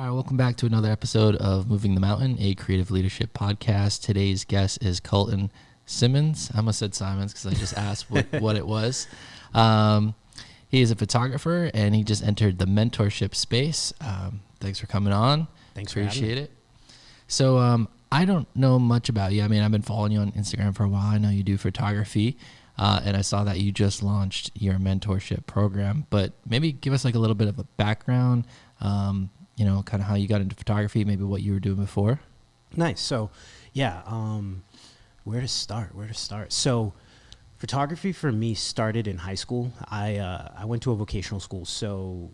All right, welcome back to another episode of Moving the Mountain, a creative leadership podcast. Today's guest is Colton Simmons. I almost said Simons because I just asked what it was. He is a photographer, and he just entered the mentorship space. Thanks for coming on. Thanks for Appreciate it. So I don't know much about you. I mean, I've been following you on Instagram for a while. I know you do photography, and I saw that you just launched your mentorship program. But maybe give us like a little bit of a background, kind of how you got into photography, maybe what you were doing before. Nice. So, yeah, where to start? So, photography for me started in high school. I went to a vocational school, so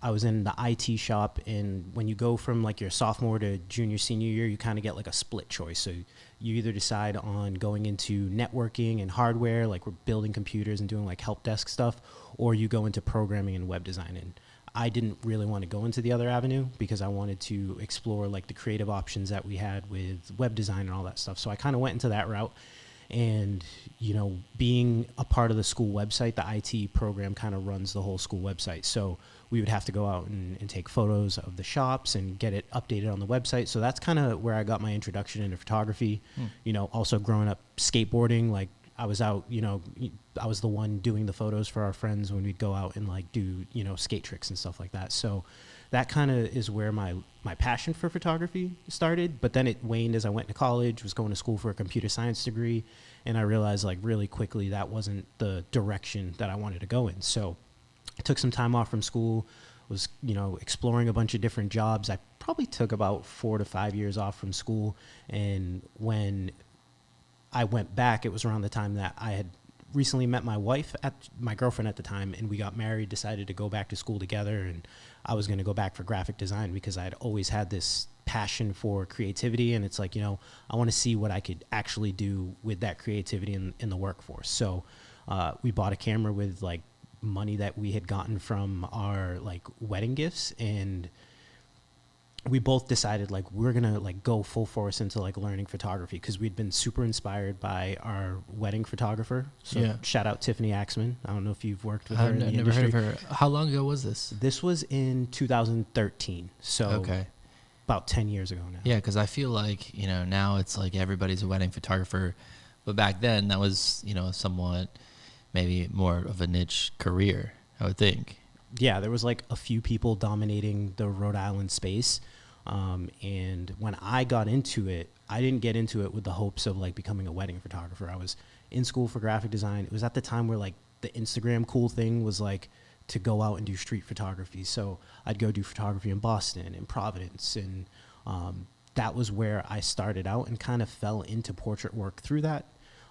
I was in the IT shop, and when you go from like your sophomore to junior, senior year, you kind of get like a split choice. So you either decide on going into networking and hardware, like we're building computers and doing like help desk stuff, or you go into programming and web design. And I didn't really want to go into the other avenue because I wanted to explore like the creative options that we had with web design and all that stuff. So I kind of went into that route. And, being a part of the school website, the IT program kind of runs the whole school website. So we would have to go out and take photos of the shops and get it updated on the website. So that's kind of where I got my introduction into photography. Also growing up skateboarding, like I was out, I was the one doing the photos for our friends when we'd go out and like do, skate tricks and stuff like that. So that kind of is where my passion for photography started. But then it waned as I went to college, was going to school for a computer science degree. And I realized like really quickly that wasn't the direction that I wanted to go in. So I took some time off from school, was, exploring a bunch of different jobs. I probably took about 4 to 5 years off from school. And when I went back, it was around the time that I had recently met my girlfriend at the time, and we got married, decided to go back to school together. And I was going to go back for graphic design because I had always had this passion for creativity. And it's like, I want to see what I could actually do with that creativity in the workforce. So we bought a camera with like money that we had gotten from our like wedding gifts, and we both decided like we're gonna like go full force into like learning photography because we'd been super inspired by our wedding photographer. So yeah. Shout out Tiffany Axman. I don't know if you've worked with her in the industry. Never heard of her. How long ago was this? This was in 2013. So okay. About 10 years ago now. Yeah, because I feel like, now it's like everybody's a wedding photographer. But back then that was, somewhat maybe more of a niche career, I would think. Yeah, there was like a few people dominating the Rhode Island space. And when I got into it, I didn't get into it with the hopes of like becoming a wedding photographer. I was in school for graphic design. It was at the time where like the Instagram cool thing was like to go out and do street photography. So I'd go do photography in Boston and Providence. And that was where I started out and kind of fell into portrait work through that.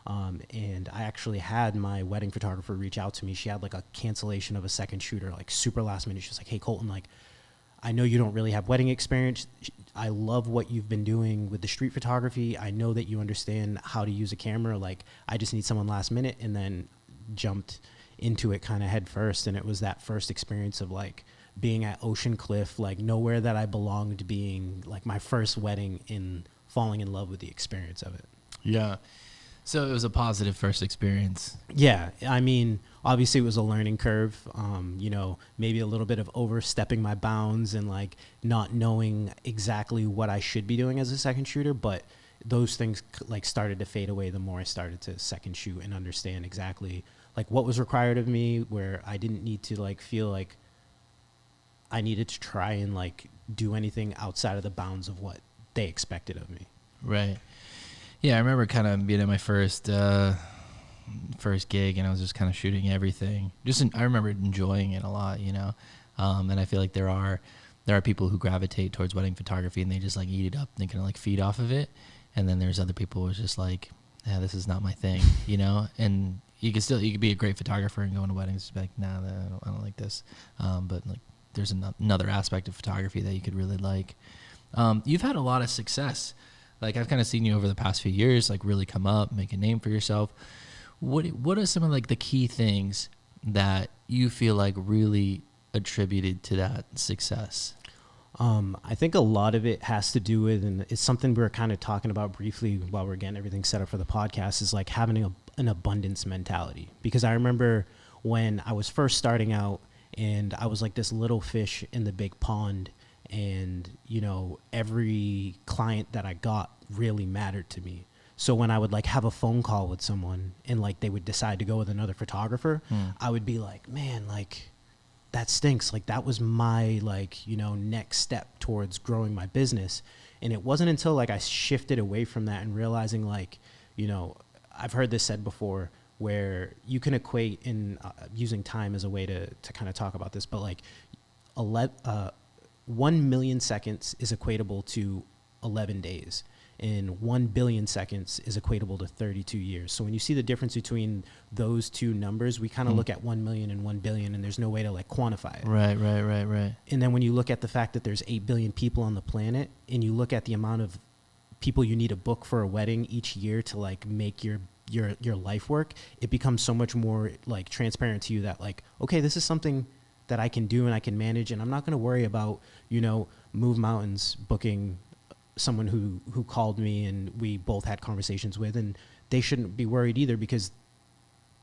And I actually had my wedding photographer reach out to me. She had like a cancellation of a second shooter, like super last minute. She was like, "Hey Colton, like, I know you don't really have wedding experience. I love what you've been doing with the street photography. I know that you understand how to use a camera. Like, I just need someone last minute." And then jumped into it kind of head first. And it was that first experience of like being at Ocean Cliff, like nowhere that I belonged, being like my first wedding and falling in love with the experience of it. Yeah. So it was a positive first experience. Yeah. I mean, obviously it was a learning curve, maybe a little bit of overstepping my bounds and like not knowing exactly what I should be doing as a second shooter. But those things like started to fade away the more I started to second shoot and understand exactly like what was required of me, where I didn't need to like feel like I needed to try and like do anything outside of the bounds of what they expected of me. Right. Yeah, I remember kind of being at my first gig, and I was just kind of shooting everything. I remember enjoying it a lot, and I feel like there are people who gravitate towards wedding photography and they just like eat it up and they kind of like feed off of it, and then there's other people who's just like, yeah, this is not my thing, And you could be a great photographer and go into weddings and be like, nah, I don't like this, but like there's another aspect of photography that you could really like. You've had a lot of success. Like I've kind of seen you over the past few years, like really come up, make a name for yourself. What are some of like the key things that you feel like really attributed to that success? I think a lot of it has to do with, and it's something we were kind of talking about briefly while we're getting everything set up for the podcast, is like having an abundance mentality. Because I remember when I was first starting out and I was like this little fish in the big pond, and, you know, every client that I got really mattered to me. So when I would like have a phone call with someone and like they would decide to go with another photographer, I would be like, man, like that stinks. Like that was my like, you know, next step towards growing my business. And it wasn't until like I shifted away from that and realizing like, you know, I've heard this said before where you can equate in using time as a way to kind of talk about this, but like 1 million seconds is equatable to 11 days. And 1 billion seconds is equatable to 32 years. So when you see the difference between those two numbers, we kind of look at 1 million and 1 billion, and there's no way to like quantify it. Right. And then when you look at the fact that there's 8 billion people on the planet, and you look at the amount of people you need to book for a wedding each year to like make your life work, it becomes so much more like transparent to you that like, okay, this is something that I can do and I can manage, and I'm not going to worry about, you know, Move Mountains booking someone who called me and we both had conversations with, and they shouldn't be worried either because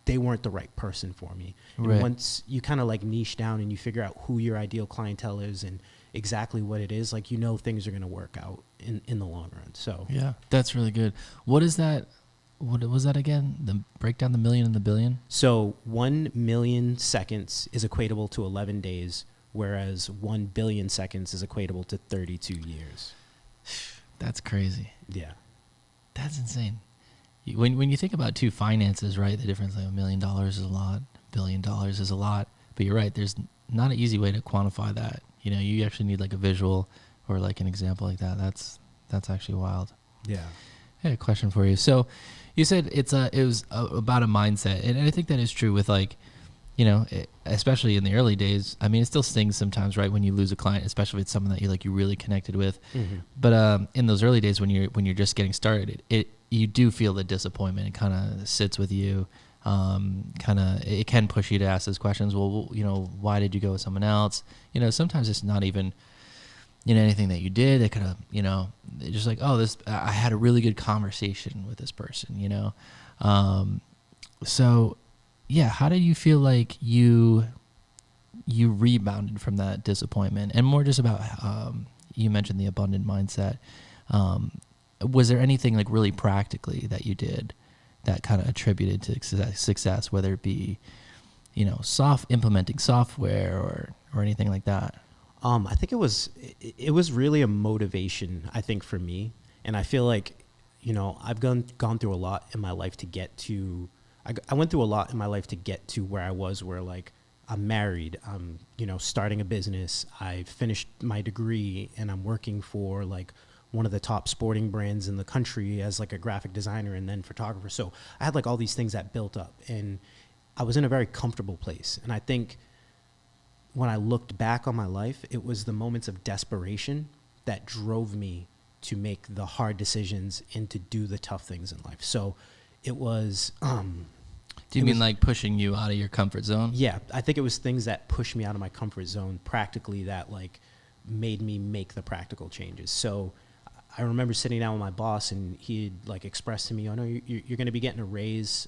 they weren't the right person for me. Right. And once you kind of like niche down and you figure out who your ideal clientele is and exactly what it is, like, you know, things are going to work out in the long run. So yeah, that's really good. What is that? What was that again? The breakdown, the million and the billion? So 1 million seconds is equatable to 11 days, whereas 1 billion seconds is equatable to 32 years. That's crazy. Yeah. That's insane. When you think about two finances, right, the difference, like $1 million is a lot, $1 billion is a lot, but you're right, there's not an easy way to quantify that. You know, you actually need like a visual or like an example like that. That's actually wild. Yeah. I had a question for you. So you said it was about a mindset, and I think that is true with like, you know, especially in the early days. I mean, it still stings sometimes, right, when you lose a client, especially if it's someone that you really connected with. Mm-hmm. But in those early days when you're just getting started, you do feel the disappointment. It kind of sits with you. It can push you to ask those questions. Well, you know, why did you go with someone else? You know, sometimes it's not even, you know, anything that you did. It could have, you know, just like, oh, I had a really good conversation with this person, you know. So yeah, how did you feel like you rebounded from that disappointment? And more just about, you mentioned the abundant mindset. Was there anything like really practically that you did that kind of attributed to success, whether it be, you know, implementing software or anything like that? I think it was really a motivation, I think, for me. And I feel like, you know, I've gone through a lot in my life to get to, I went through a lot in my life to get to where I was, where like I'm married, I'm, you know, starting a business, I finished my degree, and I'm working for like one of the top sporting brands in the country as like a graphic designer and then photographer. So I had like all these things that built up, and I was in a very comfortable place. And I think when I looked back on my life, it was the moments of desperation that drove me to make the hard decisions and to do the tough things in life. So it was, do you mean like pushing you out of your comfort zone? Yeah, I think it was things that pushed me out of my comfort zone practically that like made me make the practical changes. So I remember sitting down with my boss, and he'd like expressed to me, "Oh no, you're going to be getting a raise.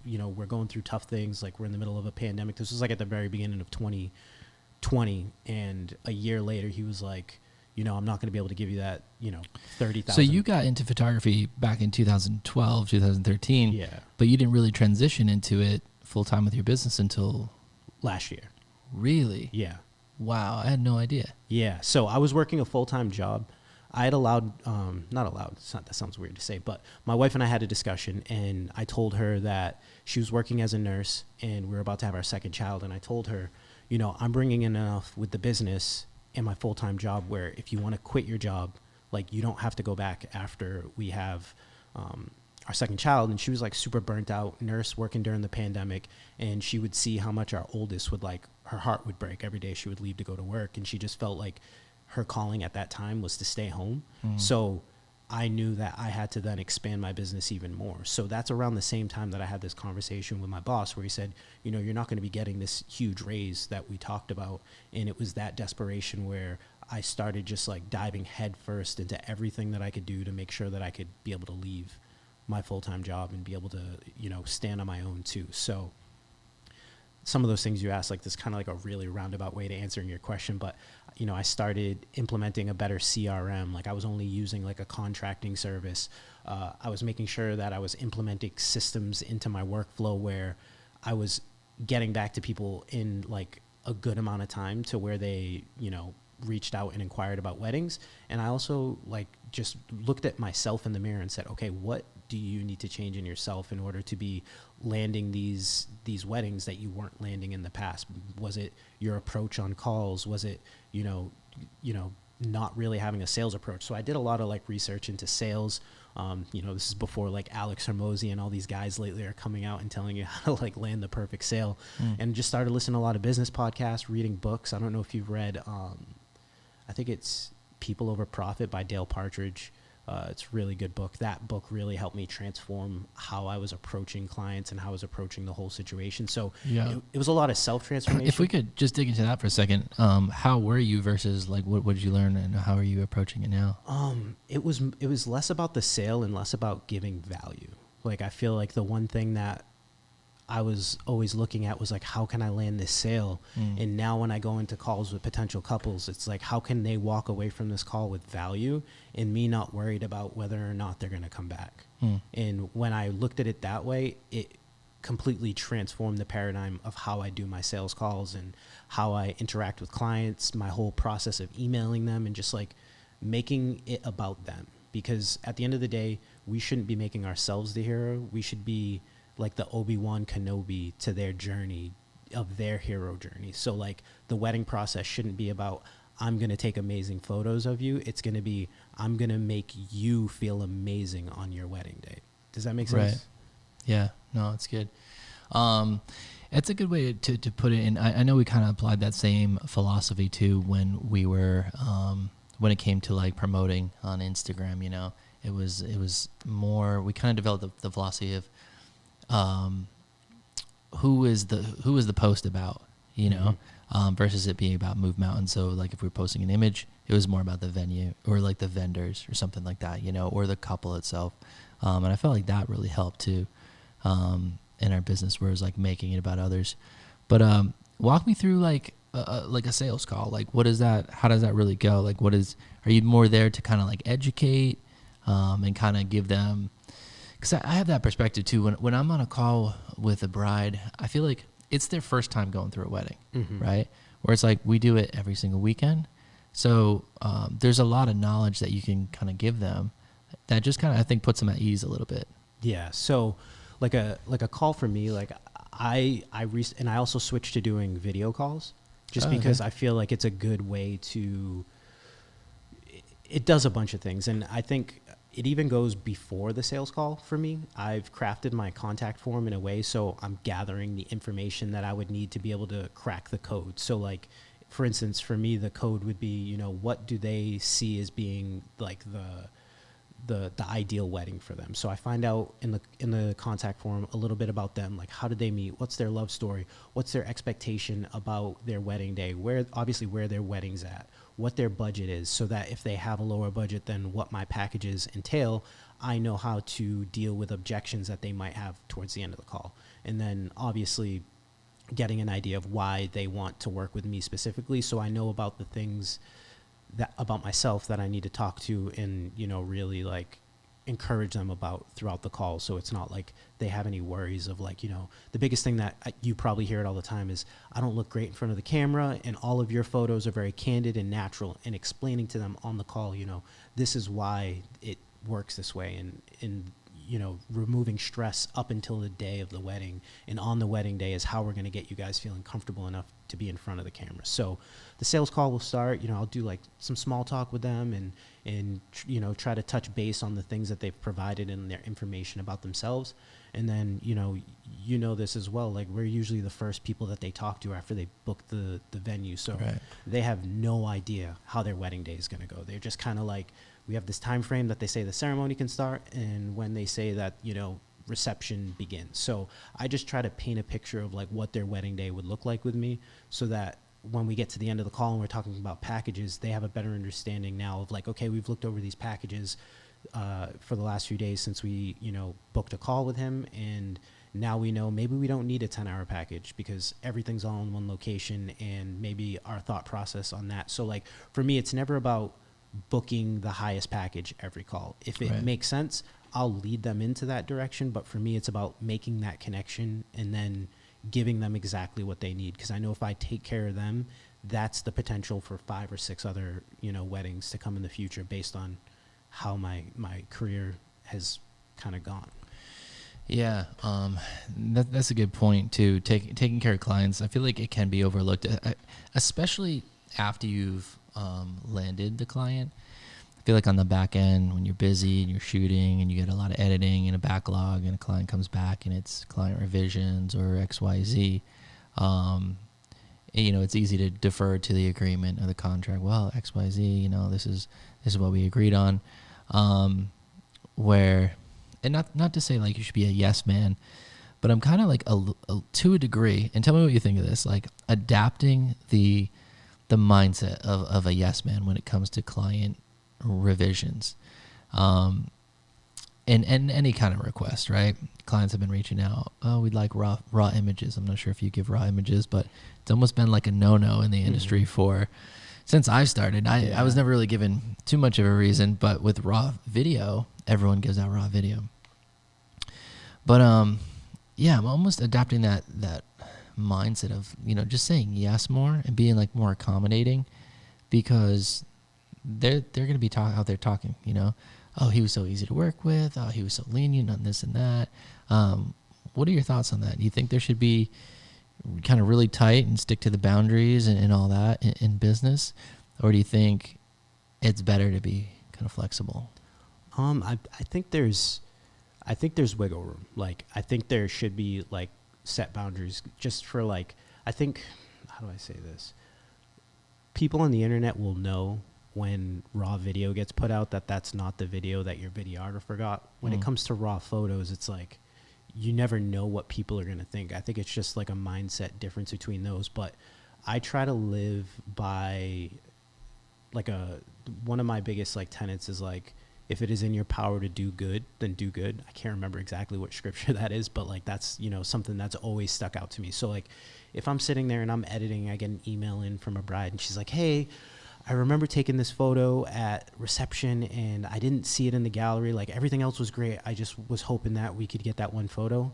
You know, we're going through tough things. Like we're in the middle of a pandemic." This was like at the very beginning of 2020, and a year later, he was like, "You know, I'm not going to be able to give you that. You know, 30,000." So you got into photography back in 2012, 2013. Yeah. But you didn't really transition into it full time with your business until last year. Really? Yeah. Wow, I had no idea. Yeah. So I was working a full-time job. I had not allowed, that sounds weird to say, but my wife and I had a discussion, and I told her that she was working as a nurse and we were about to have our second child. And I told her, you know, I'm bringing in enough with the business and my full-time job where if you want to quit your job, like you don't have to go back after we have our second child. And she was like super burnt out nurse working during the pandemic. And she would see how much our oldest would like, her heart would break every day she would leave to go to work. And she just felt like her calling at that time was to stay home. So I knew that I had to then expand my business even more. So that's around the same time that I had this conversation with my boss where he said, you know, you're not going to be getting this huge raise that we talked about. And it was that desperation where I started just like diving headfirst into everything that I could do to make sure that I could be able to leave my full-time job and be able to, you know, stand on my own too. So some of those things you asked, like this kind of like a really roundabout way to answering your question, but I started implementing a better CRM. Like I was only using like a contracting service. I was making sure that I was implementing systems into my workflow where I was getting back to people in like a good amount of time to where they, reached out and inquired about weddings. And I also like just looked at myself in the mirror and said, okay, what do you need to change in yourself in order to be landing these weddings that you weren't landing in the past? Was it your approach on calls? Was it, not really having a sales approach? So I did a lot of like research into sales. This is before like Alex Hermosi and all these guys lately are coming out and telling you how to like land the perfect sale, and just started listening to a lot of business podcasts, reading books. I don't know if you've read, I think it's People Over Profit by Dale Partridge. It's a really good book. That book really helped me transform how I was approaching clients and how I was approaching the whole situation. So it was a lot of self-transformation. If we could just dig into that for a second, how were you versus like what did you learn and how are you approaching it now? It was less about the sale and less about giving value. Like I feel like the one thing that I was always looking at was like, how can I land this sale? And now when I go into calls with potential couples, it's like, how can they walk away from this call with value and me not worried about whether or not they're going to come back? And when I looked at it that way, it completely transformed the paradigm of how I do my sales calls and how I interact with clients, my whole process of emailing them and just like making it about them. Because at the end of the day, we shouldn't be making ourselves the hero. We should be like the Obi-Wan Kenobi to their journey of their hero journey. So like the wedding process shouldn't be about, I'm going to take amazing photos of you. It's going to be, I'm going to make you feel amazing on your wedding day. Does that make sense? Right. Yeah, no, it's good. It's a good way to put it in. I know we kind of applied that same philosophy too when we were, when it came to like promoting on Instagram, it was more, we kind of developed the philosophy of, who is the post about, versus it being about Move Mountain. So like if we're posting an image, it was more about the venue or like the vendors or something like that, or the couple itself. And I felt like that really helped too, in our business, where it was like making it about others. But walk me through like a sales call. Like what is that? How does that really go? Like are you more there to kind of like educate, and kind of give them, because I have that perspective too. When I'm on a call with a bride, I feel like it's their first time going through a wedding, right? Where it's like we do it every single weekend. So there's a lot of knowledge that you can kind of give them that just kind of, I think, puts them at ease a little bit. Yeah. So like a call for me, like I also switched to doing video calls just because I feel like it's a good way to, it does a bunch of things. And I think it even goes before the sales call for me. I've crafted my contact form in a way so I'm gathering the information that I would need to be able to crack the code. So like, for instance, for me, the code would be, what do they see as being like the ideal wedding for them? So I find out in the contact form a little bit about them, like how did they meet? What's their love story? What's their expectation about their wedding day? Where their wedding's at, what their budget is, so that if they have a lower budget than what my packages entail, I know how to deal with objections that they might have towards the end of the call. And then obviously getting an idea of why they want to work with me specifically, so I know about the things that about myself that I need to talk to and, really like encourage them about throughout the call. So it's not like they have any worries of like, the biggest thing that you probably hear it all the time is, I don't look great in front of the camera and all of your photos are very candid and natural, and explaining to them on the call, this is why it works this way, and removing stress up until the day of the wedding, and on the wedding day is how we're going to get you guys feeling comfortable enough to be in front of the camera. So the sales call will start, I'll do like some small talk with them and try to touch base on the things that they've provided in their information about themselves. And then, this as well, like we're usually the first people that they talk to after they book the venue. So They have no idea how their wedding day is going to go. They're just kind of like, we have this time frame that they say the ceremony can start, and when they say that, reception begins. So I just try to paint a picture of like what their wedding day would look like with me, so that when we get to the end of the call and we're talking about packages, they have a better understanding now of like, okay, we've looked over these packages for the last few days since we, booked a call with him, and Now we know maybe we don't need a 10-hour package because everything's all in one location, and maybe our thought process on that. So like for me, it's never about booking the highest package every call. If it Right. makes sense, I'll lead them into that direction. But for me, it's about making that connection and then giving them exactly what they need. Because I know if I take care of them, that's the potential for 5 or 6 other, weddings to come in the future based on how my career has kind of gone. Yeah, that's a good point too. Taking care of clients, I feel like it can be overlooked, especially after you've landed the client. I feel like on the back end, when you're busy and you're shooting and you get a lot of editing and a backlog, and a client comes back and it's client revisions or XYZ, it's easy to defer to the agreement or the contract. Well, XYZ, this is what we agreed on. Where, and not to say like you should be a yes man, but I'm kind of like to a degree, and tell me what you think of this, like adapting the mindset of a yes man when it comes to client revisions, and any kind of request, right? Clients have been reaching out. Oh, we'd like raw images. I'm not sure if you give raw images, but it's almost been like a no-no in the industry since I started. I was never really given too much of a reason, but with raw video, everyone gives out raw video. But I'm almost adapting that mindset of just saying yes more and being like more accommodating, because they're going to be out there talking. Oh, he was so easy to work with. Oh, he was so lenient on this and that. What are your thoughts on that? Do you think there should be kind of really tight and stick to the boundaries and all that in business, or do you think it's better to be kind of flexible? I think there's wiggle room. Like I think there should be like set boundaries just for like, I think, how do I say this? People on the internet will know when raw video gets put out that's not the video that your videographer got. When it comes to raw photos, it's like you never know what people are going to think. I think it's just like a mindset difference between those. But I try to live by like one of my biggest like tenets is like, if it is in your power to do good, then do good. I can't remember exactly what scripture that is, but like that's, something that's always stuck out to me. So like if I'm sitting there and I'm editing, I get an email in from a bride and she's like, hey, I remember taking this photo at reception and I didn't see it in the gallery. Like everything else was great. I just was hoping that we could get that one photo.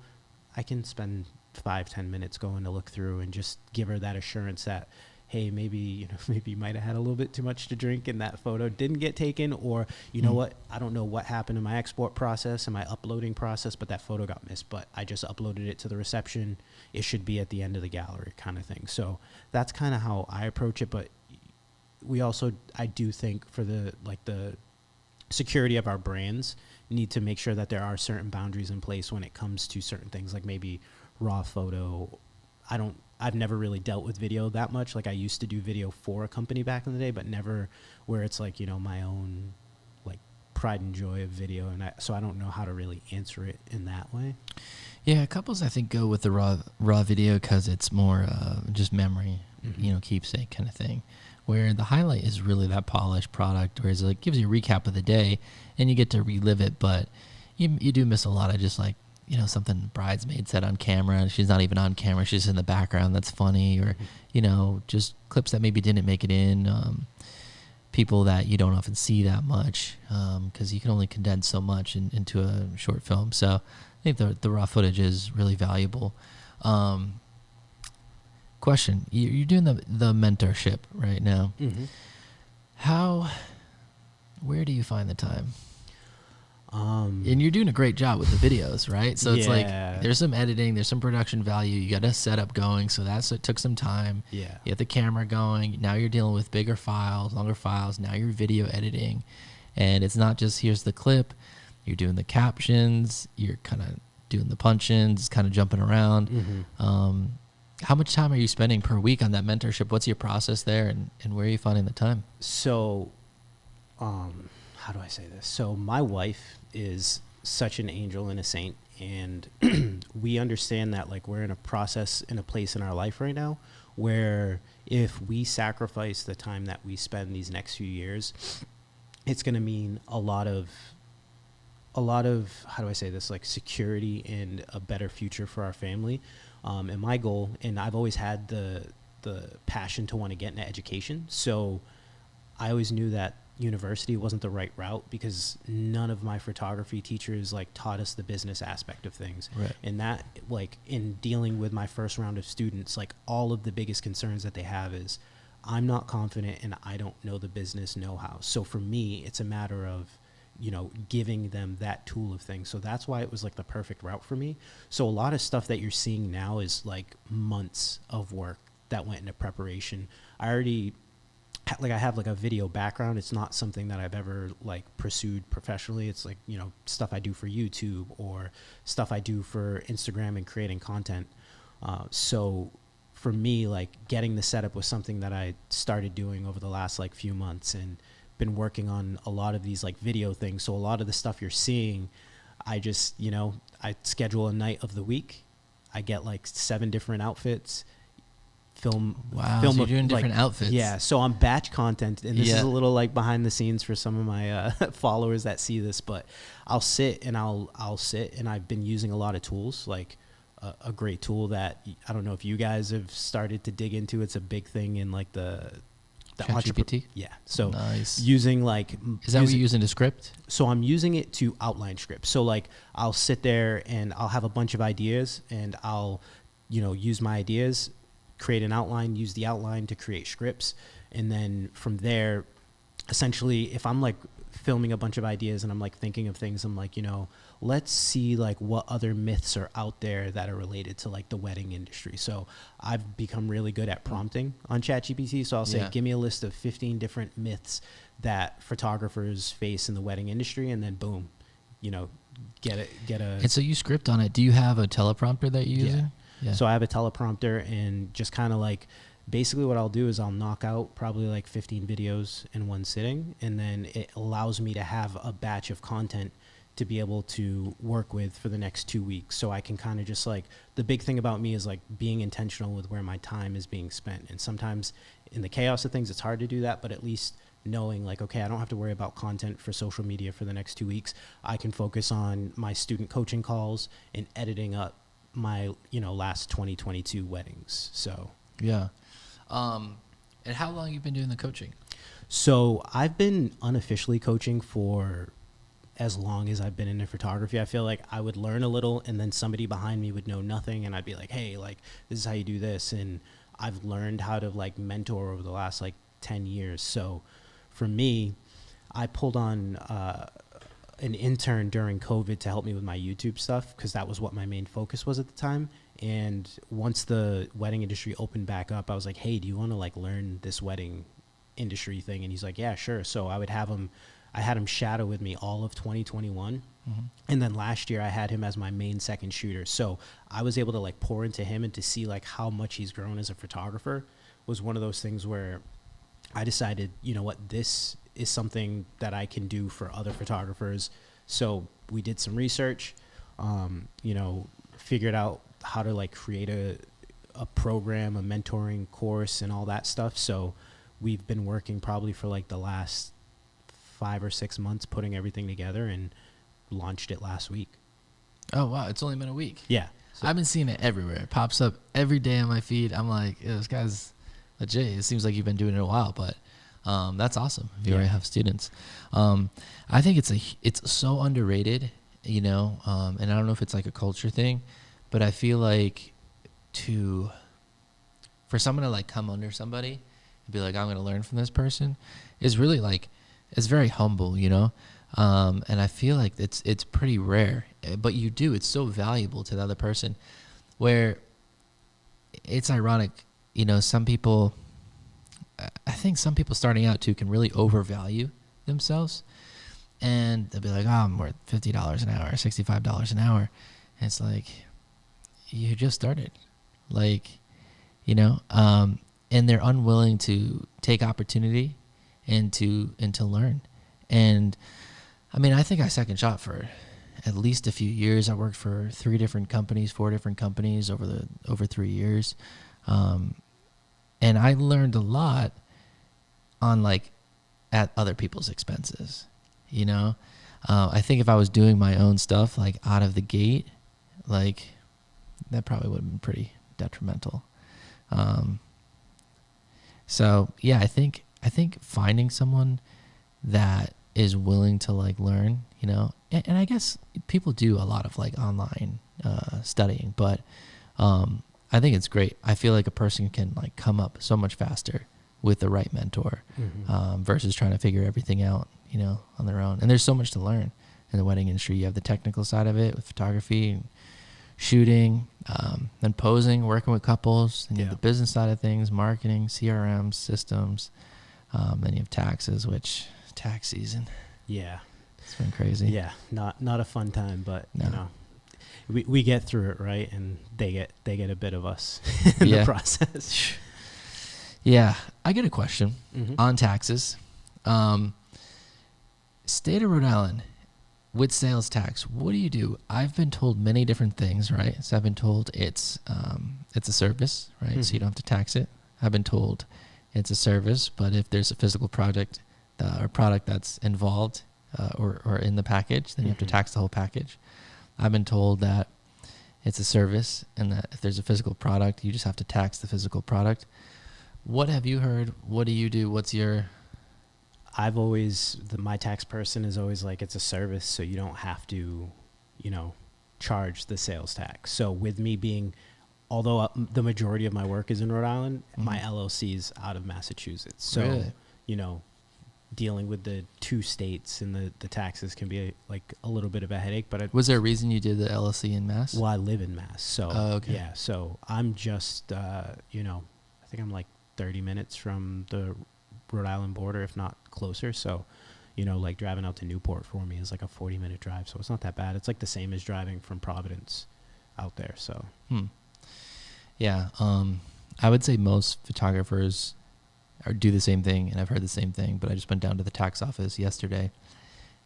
I can spend 5-10 minutes going to look through and just give her that assurance that, hey, maybe you might have had a little bit too much to drink and that photo didn't get taken, or you know what, I don't know what happened in my export process and my uploading process, but that photo got missed, but I just uploaded it to the reception. It should be at the end of the gallery kind of thing. So that's kind of how I approach it. But I do think for the security of our brands, need to make sure that there are certain boundaries in place when it comes to certain things, like maybe raw photo. I've never really dealt with video that much. Like I used to do video for a company back in the day, but never where it's like, my own like pride and joy of video. And so I don't know how to really answer it in that way. Yeah, couples I think go with the raw video because it's more just memory, keepsake kind of thing. Where the highlight is really that polished product, whereas it gives you a recap of the day and you get to relive it, but you do miss a lot of just like, something bridesmaid said on camera. She's not even on camera. She's just in the background. That's funny. Or, just clips that maybe didn't make it in. People that you don't often see that much because you can only condense so much into a short film. So I think the raw footage is really valuable. Question: you're doing the mentorship right now. Where do you find the time? And you're doing a great job with the videos, right? So it's like there's some editing, there's some production value. You got a setup going, so it took some time. Yeah, you have the camera going. Now you're dealing with bigger files, longer files. Now you're video editing, and it's not just here's the clip. You're doing the captions. You're kind of doing the punch-ins, kind of jumping around. How much time are you spending per week on that mentorship? What's your process there, and where are you finding the time? So, how do I say this? So my wife is such an angel and a saint, and we understand that like we're in a place in our life right now where if we sacrifice the time that we spend these next few years, it's going to mean a lot of a lot of, how do I say this, like security and a better future for our family. And my goal, and I've always had the passion to want to get into education. So I always knew that university wasn't the right route because none of my photography teachers like taught us the business aspect of things. Right. And that, like, in dealing with my first round of students, like all of the biggest concerns that they have is I'm not confident and I don't know the business know-how. So for me, it's a matter of, you know, giving them that tool of things. So that's why it was like the perfect route for me. So a lot of stuff that you're seeing now is like months of work that went into preparation. I already, like, I have like a video background. It's not something that I've ever like pursued professionally. It's like, you know, stuff I do for YouTube or stuff I do for Instagram and creating content. So for me, like getting the setup was something that I started doing over the last like few months and been working on a lot of these like video things. So a lot of the stuff you're seeing, I just, you know, I schedule a night of the week. I get like 7 different outfits. Wow, so you're doing different outfits. Yeah, so I'm batch content, and this is a little like behind the scenes for some of my followers that see this, but I'll sit and I've been using a lot of tools, like a great tool that I don't know if you guys have started to dig into. It's a big thing in like the ChatGPT? Yeah, so nice. Using like... Is that what you're using to script? So I'm using it to outline scripts. So like I'll sit there and I'll have a bunch of ideas and I'll, you know, use my ideas, create an outline, use the outline to create scripts. And then from there, essentially, if I'm like filming a bunch of ideas and I'm like thinking of things, I'm like, you know, let's see like what other myths are out there that are related to like the wedding industry. So I've become really good at prompting on ChatGPT. So I'll say, give me a list of 15 different myths that photographers face in the wedding industry. And then boom, you know, get a... And so you script on it. Do you have a teleprompter that you're using? Yeah. So I have a teleprompter, and just kind of like, basically what I'll do is I'll knock out probably like 15 videos in one sitting, and then it allows me to have a batch of content to be able to work with for the next 2 weeks. So I can kind of just like, the big thing about me is like being intentional with where my time is being spent. And sometimes in the chaos of things, it's hard to do that, but at least knowing like, okay, I don't have to worry about content for social media for the next 2 weeks. I can focus on my student coaching calls and editing up my, you know, last 2022 weddings. So yeah. And how long have you been doing the coaching? So I've been unofficially coaching for as long as I've been into photography. I feel like I would learn a little and then somebody behind me would know nothing, and I'd be like, hey, like, this is how you do this. And I've learned how to like mentor over the last like 10 years. So for me, I pulled on an intern during COVID to help me with my YouTube stuff, because that was what my main focus was at the time. And once the wedding industry opened back up, I was like, hey, do you want to like learn this wedding industry thing? And he's like, yeah, sure. So I had him shadow with me all of 2021. Mm-hmm. And then last year I had him as my main second shooter. So I was able to like pour into him, and to see like how much he's grown as a photographer was one of those things where I decided, you know what, this is something that I can do for other photographers. So we did some research, you know, figured out how to like create a program, a mentoring course and all that stuff. So we've been working probably for like the last 5 or 6 months putting everything together, and launched it last week. Oh, wow. It's only been a week. Yeah. So I've been seeing it everywhere. It pops up every day on my feed. I'm like, this guy's legit. It seems like you've been doing it a while, but that's awesome if you already have students. I think it's so underrated, you know, and I don't know if it's like a culture thing, but I feel like for someone to like come under somebody and be like, I'm going to learn from this person, is really like, it's very humble, you know? And I feel like it's pretty rare, but it's so valuable to the other person, where it's ironic, you know, I think some people starting out too can really overvalue themselves, and they'll be like, oh, I'm worth $50 an hour, $65 an hour. And it's like, you just started, like, you know, and they're unwilling to take opportunity and to learn. And I mean, I think I second shot for at least a few years. I worked for 4 different companies over 3 years. And I learned a lot on like at other people's expenses, you know? I think if I was doing my own stuff like out of the gate, like that probably would have been pretty detrimental. So yeah, I think finding someone that is willing to like learn, you know, and I guess people do a lot of like online studying, but I think it's great. I feel like a person can like come up so much faster with the right mentor versus trying to figure everything out, you know, on their own. And there's so much to learn in the wedding industry. You have the technical side of it with photography and shooting, then posing, working with couples, and you have the business side of things, marketing, CRM systems. Then you have taxes, which tax season. Yeah. It's been crazy. Yeah. Not a fun time, but No. you know, we get through it, right? And they get a bit of us in the process. Yeah. I get a question Mm-hmm. on taxes. State of Rhode Island with sales tax, what do you do? I've been told many different things, right? So I've been told it's a service, right? Mm-hmm. So you don't have to tax it. I've been told it's a service, but if there's a physical project or product that's involved or in the package, then you have to tax the whole package. I've been told that it's a service and that if there's a physical product, you just have to tax the physical product. What have you heard? What do you do? What's your... I've always, my tax person is always like, it's a service, so you don't have to, you know, charge the sales tax. So with me being, although the majority of my work is in Rhode Island, my LLC is out of Massachusetts. So, Really? you know, dealing with the two states and the taxes can be like a little bit of a headache. But Was there a reason you did the LLC in Mass? well, I live in Mass. So, okay. yeah, so I'm just, you know, I think I'm like 30 minutes from the Rhode Island border, if not closer. So, you know, like driving out to Newport for me is like a 40-minute drive. So it's not that bad. It's like the same as driving from Providence out there. So, Yeah. I would say most photographers do the same thing, and I've heard the same thing, but I just went down to the tax office yesterday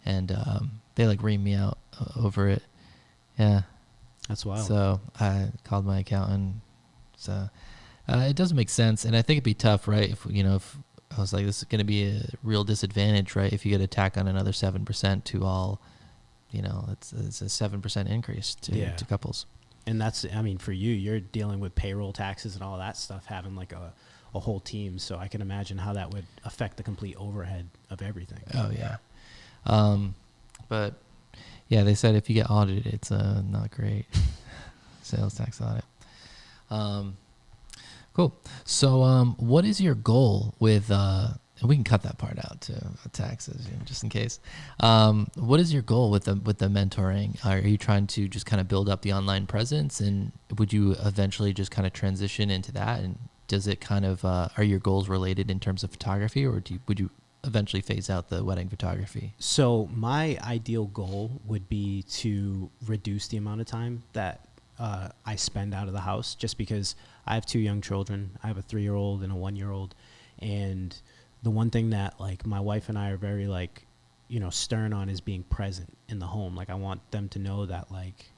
and they like reamed me out over it. Yeah. that's wild. So I called my accountant. So it doesn't make sense. And I think it'd be tough, right? If I was like, this is going to be a real disadvantage, right? If you get a tack on another 7% to all, you know, it's a 7% increase to couples. And that's, I mean, for you, you're dealing with payroll taxes and all that stuff, having like a whole team. So I can imagine how that would affect the complete overhead of everything. Oh, yeah. But yeah, they said if you get audited, it's not great. Sales tax audit. Cool. So what is your goal with, and we can cut that part out to taxes, you know, just in case. What is your goal with the mentoring? Are you trying to just kind of build up the online presence, and would you eventually just kind of transition into that? And does it kind of, are your goals related in terms of photography, or would you eventually phase out the wedding photography? So my ideal goal would be to reduce the amount of time that I spend out of the house, just because I have two young children. I have a 3-year-old and a 1-year-old. And the one thing that like my wife and I are very like, you know, stern on is being present in the home. Like I want them to know that like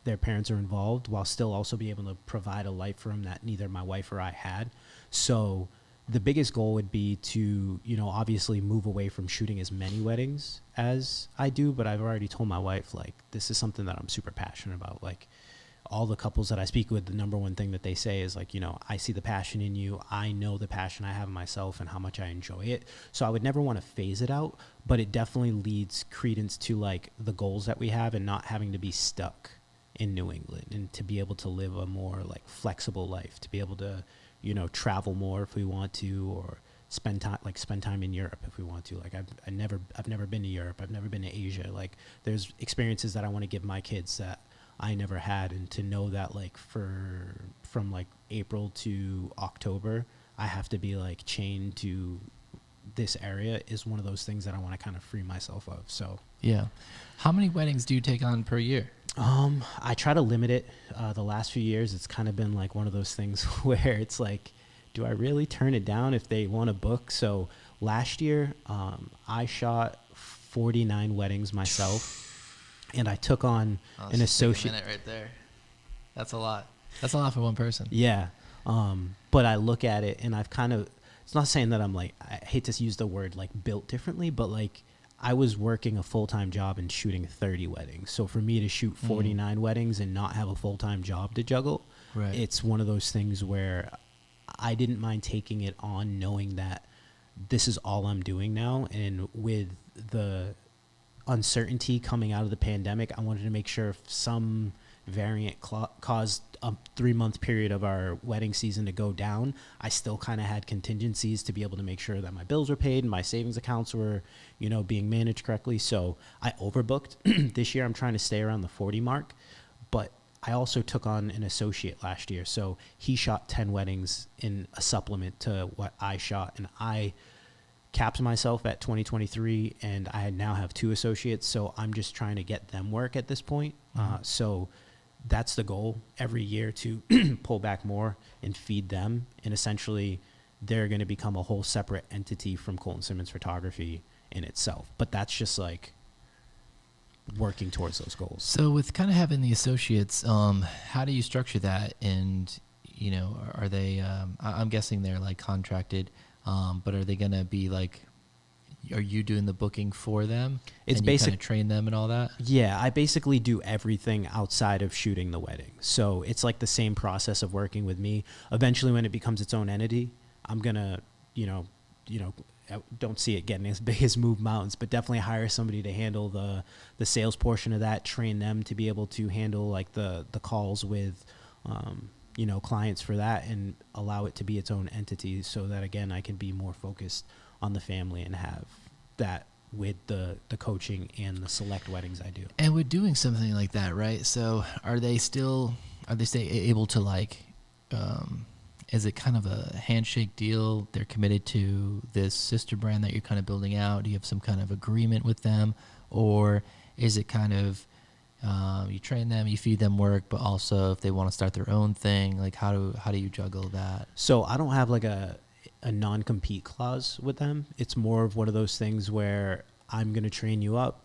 their parents are involved while still also be able to provide a life for them that neither my wife or I had. So the biggest goal would be to, you know, obviously move away from shooting as many weddings as I do, but I've already told my wife, like, this is something that I'm super passionate about. Like, all the couples that I speak with, the number one thing that they say is like, you know, I see the passion in you. I know the passion I have in myself and how much I enjoy it. So I would never want to phase it out, but it definitely leads credence to like the goals that we have and not having to be stuck in New England, and to be able to live a more like flexible life, to be able to, you know, travel more if we want to, or spend time in Europe if we want to. Like I've never been to Europe. I've never been to Asia. Like there's experiences that I want to give my kids that I never had, and to know that like from like April to October, I have to be like chained to this area is one of those things that I want to kind of free myself of. So Yeah. How many weddings do you take on per year? I try to limit it. The last few years, it's kind of been like one of those things where it's like, do I really turn it down if they want to book? So last year, I shot 49 weddings myself. And I took on an associate. Take a minute right there. That's a lot. That's a lot for one person. Yeah. But I look at it and I've kind of, it's not saying that I'm like, I hate to use the word like built differently, but like I was working a full-time job and shooting 30 weddings. So for me to shoot 49 weddings and not have a full-time job to juggle, Right. it's one of those things where I didn't mind taking it on, knowing that this is all I'm doing now. And with the uncertainty coming out of the pandemic, I wanted to make sure if some variant caused a 3-month period of our wedding season to go down, I still kind of had contingencies to be able to make sure that my bills were paid and my savings accounts were, being managed correctly. So I overbooked. This year I'm trying to stay around the 40 mark, but I also took on an associate last year. So he shot 10 weddings in a supplement to what I shot, and I capped myself at 2023, and I now have 2 associates. So I'm just trying to get them work at this point. So that's the goal every year, to pull back more and feed them. And essentially they're going to become a whole separate entity from Colton Simmons Photography in itself. But that's just like working towards those goals. So with kind of having the associates, how do you structure that? And, are they, I'm guessing they're like contracted, but are they going to be like, are you doing the booking for them? It's and you kind of train them and all that? Yeah, I basically do everything outside of shooting the wedding. So it's like the same process of working with me. Eventually, when it becomes its own entity, I'm gonna, I don't see it getting as big as Move Mountains, but definitely hire somebody to handle the sales portion of that, train them to be able to handle like the calls with, clients for that, and allow it to be its own entity, so that again I can be more focused on the family and have that with the coaching and the select weddings I do. And with doing something like that, right? So are they still able to like, is it kind of a handshake deal? They're committed to this sister brand that you're kind of building out. Do you have some kind of agreement with them? Or is it kind of, you train them, you feed them work, but also if they want to start their own thing, like how do you juggle that? So I don't have like a non-compete clause with them. It's more of one of those things where I'm going to train you up.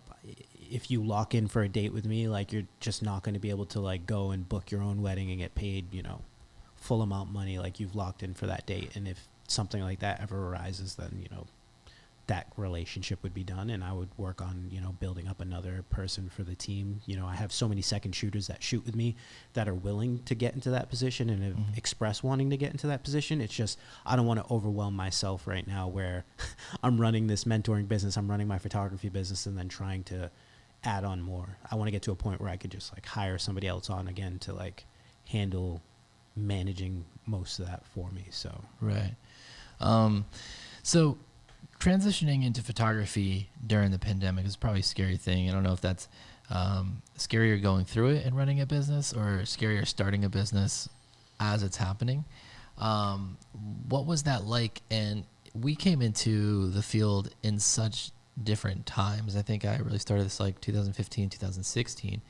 If you lock in for a date with me, like you're just not going to be able to like go and book your own wedding and get paid, full amount money like you've locked in for that date. And if something like that ever arises, then, that relationship would be done, and I would work on, building up another person for the team. I have so many second shooters that shoot with me that are willing to get into that position and have expressed wanting to get into that position. It's just, I don't want to overwhelm myself right now where I'm running this mentoring business, I'm running my photography business, and then trying to add on more. I want to get to a point where I could just like hire somebody else on again to like handle managing most of that for me. So, right. So transitioning into photography during the pandemic is probably a scary thing. I don't know if that's scarier going through it and running a business, or scarier starting a business as it's happening. What was that like? And we came into the field in such different times. I think I really started this like 2015, 2016.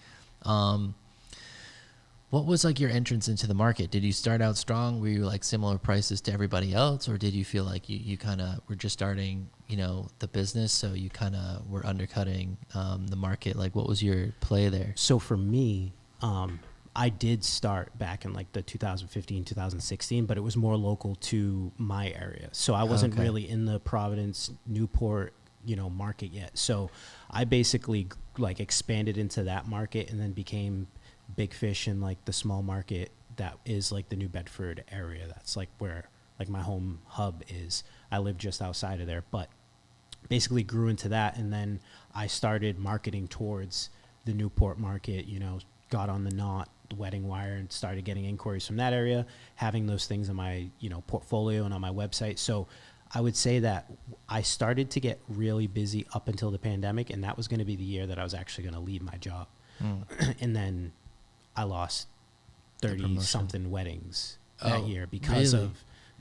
What was like your entrance into the market? Did you start out strong? Were you like similar prices to everybody else? Or did you feel like you kind of were just starting, the business, so you kind of were undercutting the market? Like what was your play there? So for me, I did start back in like the 2015, 2016, but it was more local to my area. So I wasn't really in the Providence, Newport, market yet. So I basically like expanded into that market and then became big fish in like the small market that is like the New Bedford area. That's like where like my home hub is. I live just outside of there, but basically grew into that. And then I started marketing towards the Newport market, got on the Knot, the Wedding Wire, and started getting inquiries from that area, having those things in my, portfolio and on my website. So I would say that I started to get really busy up until the pandemic, and that was going to be the year that I was actually going to leave my job. And then I lost 30 something weddings that year because of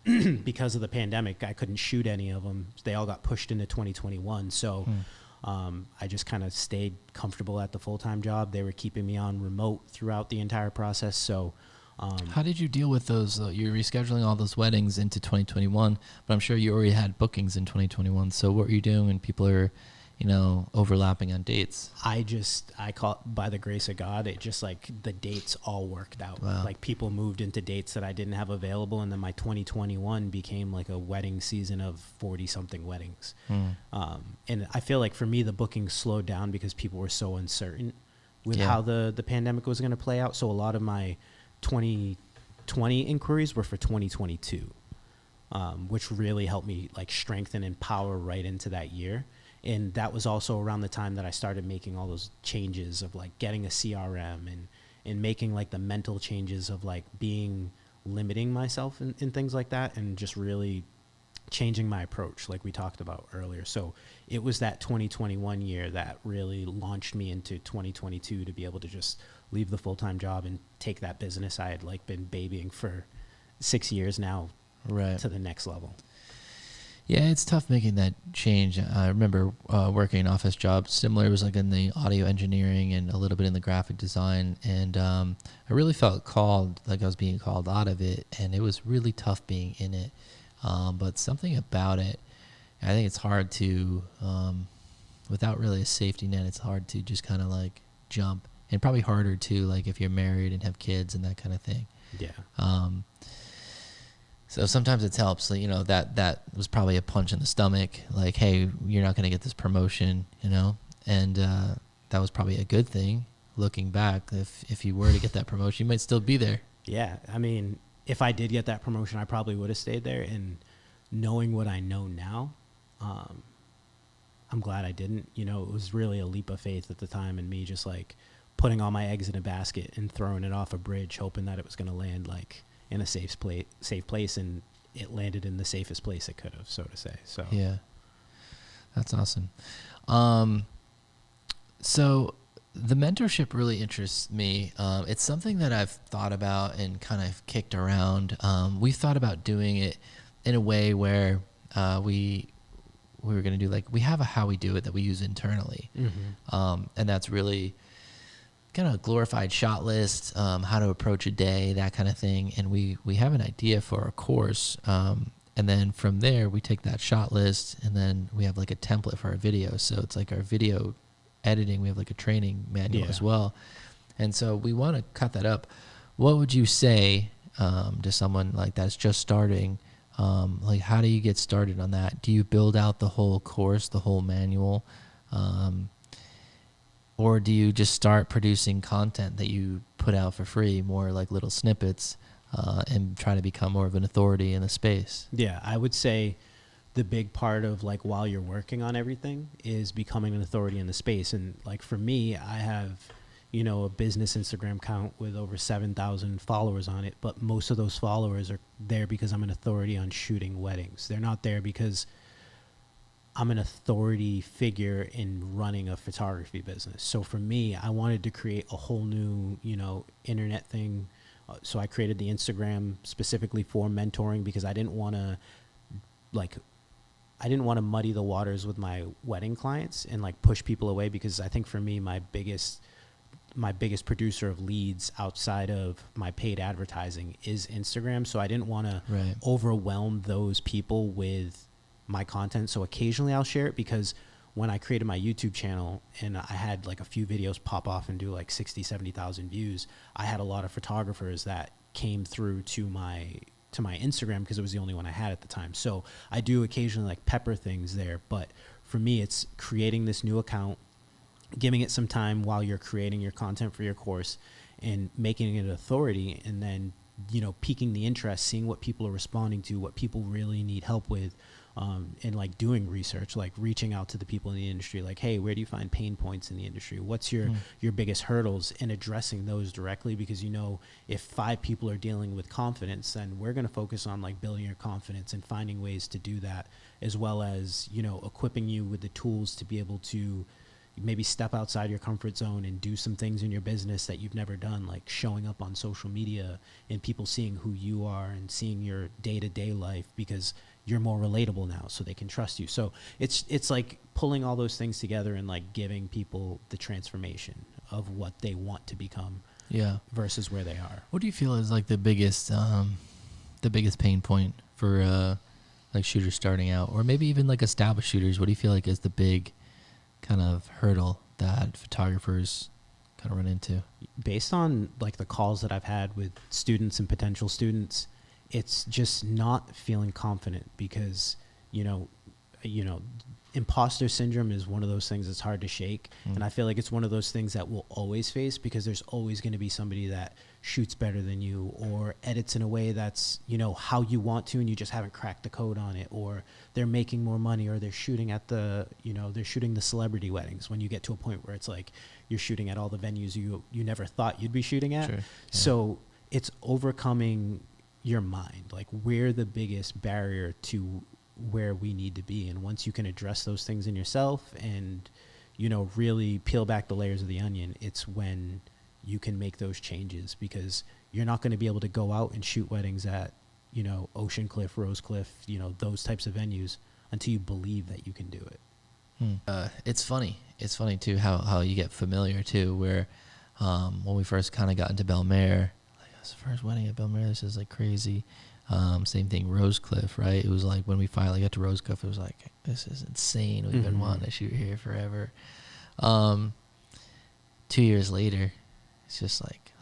the pandemic. I couldn't shoot any of them. They all got pushed into 2021. So I just kind of stayed comfortable at the full-time job. They were keeping me on remote throughout the entire process. So how did you deal with those? You're rescheduling all those weddings into 2021, but I'm sure you already had bookings in 2021. So what were you doing when people are, overlapping on dates. I call, by the grace of God, it just like the dates all worked out. Wow. Like people moved into dates that I didn't have available. And then my 2021 became like a wedding season of 40 something weddings. And I feel like for me, the bookings slowed down because people were so uncertain with how the pandemic was going to play out. So a lot of my 2020 inquiries were for 2022, which really helped me like strengthen and power right into that year. And that was also around the time that I started making all those changes of like getting a CRM and making like the mental changes of like limiting myself and things like that, and just really changing my approach like we talked about earlier. So it was that 2021 year that really launched me into 2022 to be able to just leave the full-time job and take that business I had like been babying for 6 years now to the next level. Yeah, it's tough making that change. I remember working an office job similar. It was like in the audio engineering and a little bit in the graphic design. And I really felt called, like I was being called out of it. And it was really tough being in it. But something about it, I think it's hard to, without really a safety net, it's hard to just kind of like jump. And probably harder too, like if you're married and have kids and that kind of thing. Yeah. So sometimes it helps, that was probably a punch in the stomach, like, hey, you're not going to get this promotion, and that was probably a good thing looking back. If you were to get that promotion, you might still be there. Yeah. I mean, if I did get that promotion, I probably would have stayed there. And knowing what I know now, I'm glad I didn't. It was really a leap of faith at the time, and me just like putting all my eggs in a basket and throwing it off a bridge, hoping that it was going to land like in a safe place, and it landed in the safest place it could have, so to say. So yeah, that's awesome. So the mentorship really interests me. It's something that I've thought about and kind of kicked around. We've thought about doing it in a way where we were going to do, like, we have a how we do it that we use internally. And that's really kind of a glorified shot list, how to approach a day, that kind of thing. And we have an idea for a course. And then from there, we take that shot list, and then we have like a template for our video. So it's like our video editing. We have like a training manual as well. And so we want to cut that up. What would you say to someone like that's just starting? Like, how do you get started on that? Do you build out the whole course, the whole manual? Or do you just start producing content that you put out for free, more like little snippets, and try to become more of an authority in the space? Yeah, I would say the big part of like while you're working on everything is becoming an authority in the space. And like for me, I have, a business Instagram account with over 7,000 followers on it, but most of those followers are there because I'm an authority on shooting weddings. They're not there because I'm an authority figure in running a photography business. So for me, I wanted to create a whole new, internet thing. So I created the Instagram specifically for mentoring because I didn't want to muddy the waters with my wedding clients and like push people away, because I think for me, my biggest producer of leads outside of my paid advertising is Instagram. So I didn't want to overwhelm those people with my content. So occasionally I'll share it, because when I created my YouTube channel and I had like a few videos pop off and do like 60, 70,000 views, I had a lot of photographers that came through to my Instagram because it was the only one I had at the time. So I do occasionally like pepper things there, but for me, it's creating this new account, giving it some time while you're creating your content for your course and making it an authority, and then, piquing the interest, seeing what people are responding to, what people really need help with. And like doing research, like reaching out to the people in the industry, like, hey, where do you find pain points in the industry? What's your biggest hurdles, and addressing those directly, because if 5 people are dealing with confidence, then we're going to focus on like building your confidence and finding ways to do that, as well as, equipping you with the tools to be able to maybe step outside your comfort zone and do some things in your business that you've never done, like showing up on social media and people seeing who you are and seeing your day-to-day life, because you're more relatable now, so they can trust you. So it's like pulling all those things together and like giving people the transformation of what they want to become versus where they are. What do you feel is like the biggest pain point for like shooters starting out, or maybe even like established shooters? What do you feel like is the kind of hurdle that photographers kind of run into? Based on like the calls that I've had with students and potential students, it's just not feeling confident because, you know, imposter syndrome is one of those things that's hard to shake. And I feel like it's one of those things that we'll always face because there's always going to be somebody that shoots better than you or edits in a way that's, you know, how you want to, and you just haven't cracked the code on it, or they're making more money, or they're shooting at the, you know, they're shooting the celebrity weddings when you get to a point where it's like you're shooting at all the venues you never thought you'd be shooting at. Sure. Yeah. So it's overcoming your mind. Like, we're the biggest barrier to where we need to be. And once you can address those things in yourself and, you know, really peel back the layers of the onion, it's when you can make those changes, because you're not going to be able to go out and shoot weddings at, you know, Ocean Cliff, Rose Cliff, you know, those types of venues until you believe that you can do it. It's funny. It's funny too how you get familiar too. Where when we first kind of got into Belmare, like, it was the first wedding at Belmare. This is like crazy. Same thing, Rose Cliff, right? It was like when we finally got to Rose Cliff, it was like, this is insane. We've been wanting to shoot here forever. 2 years later, it's just like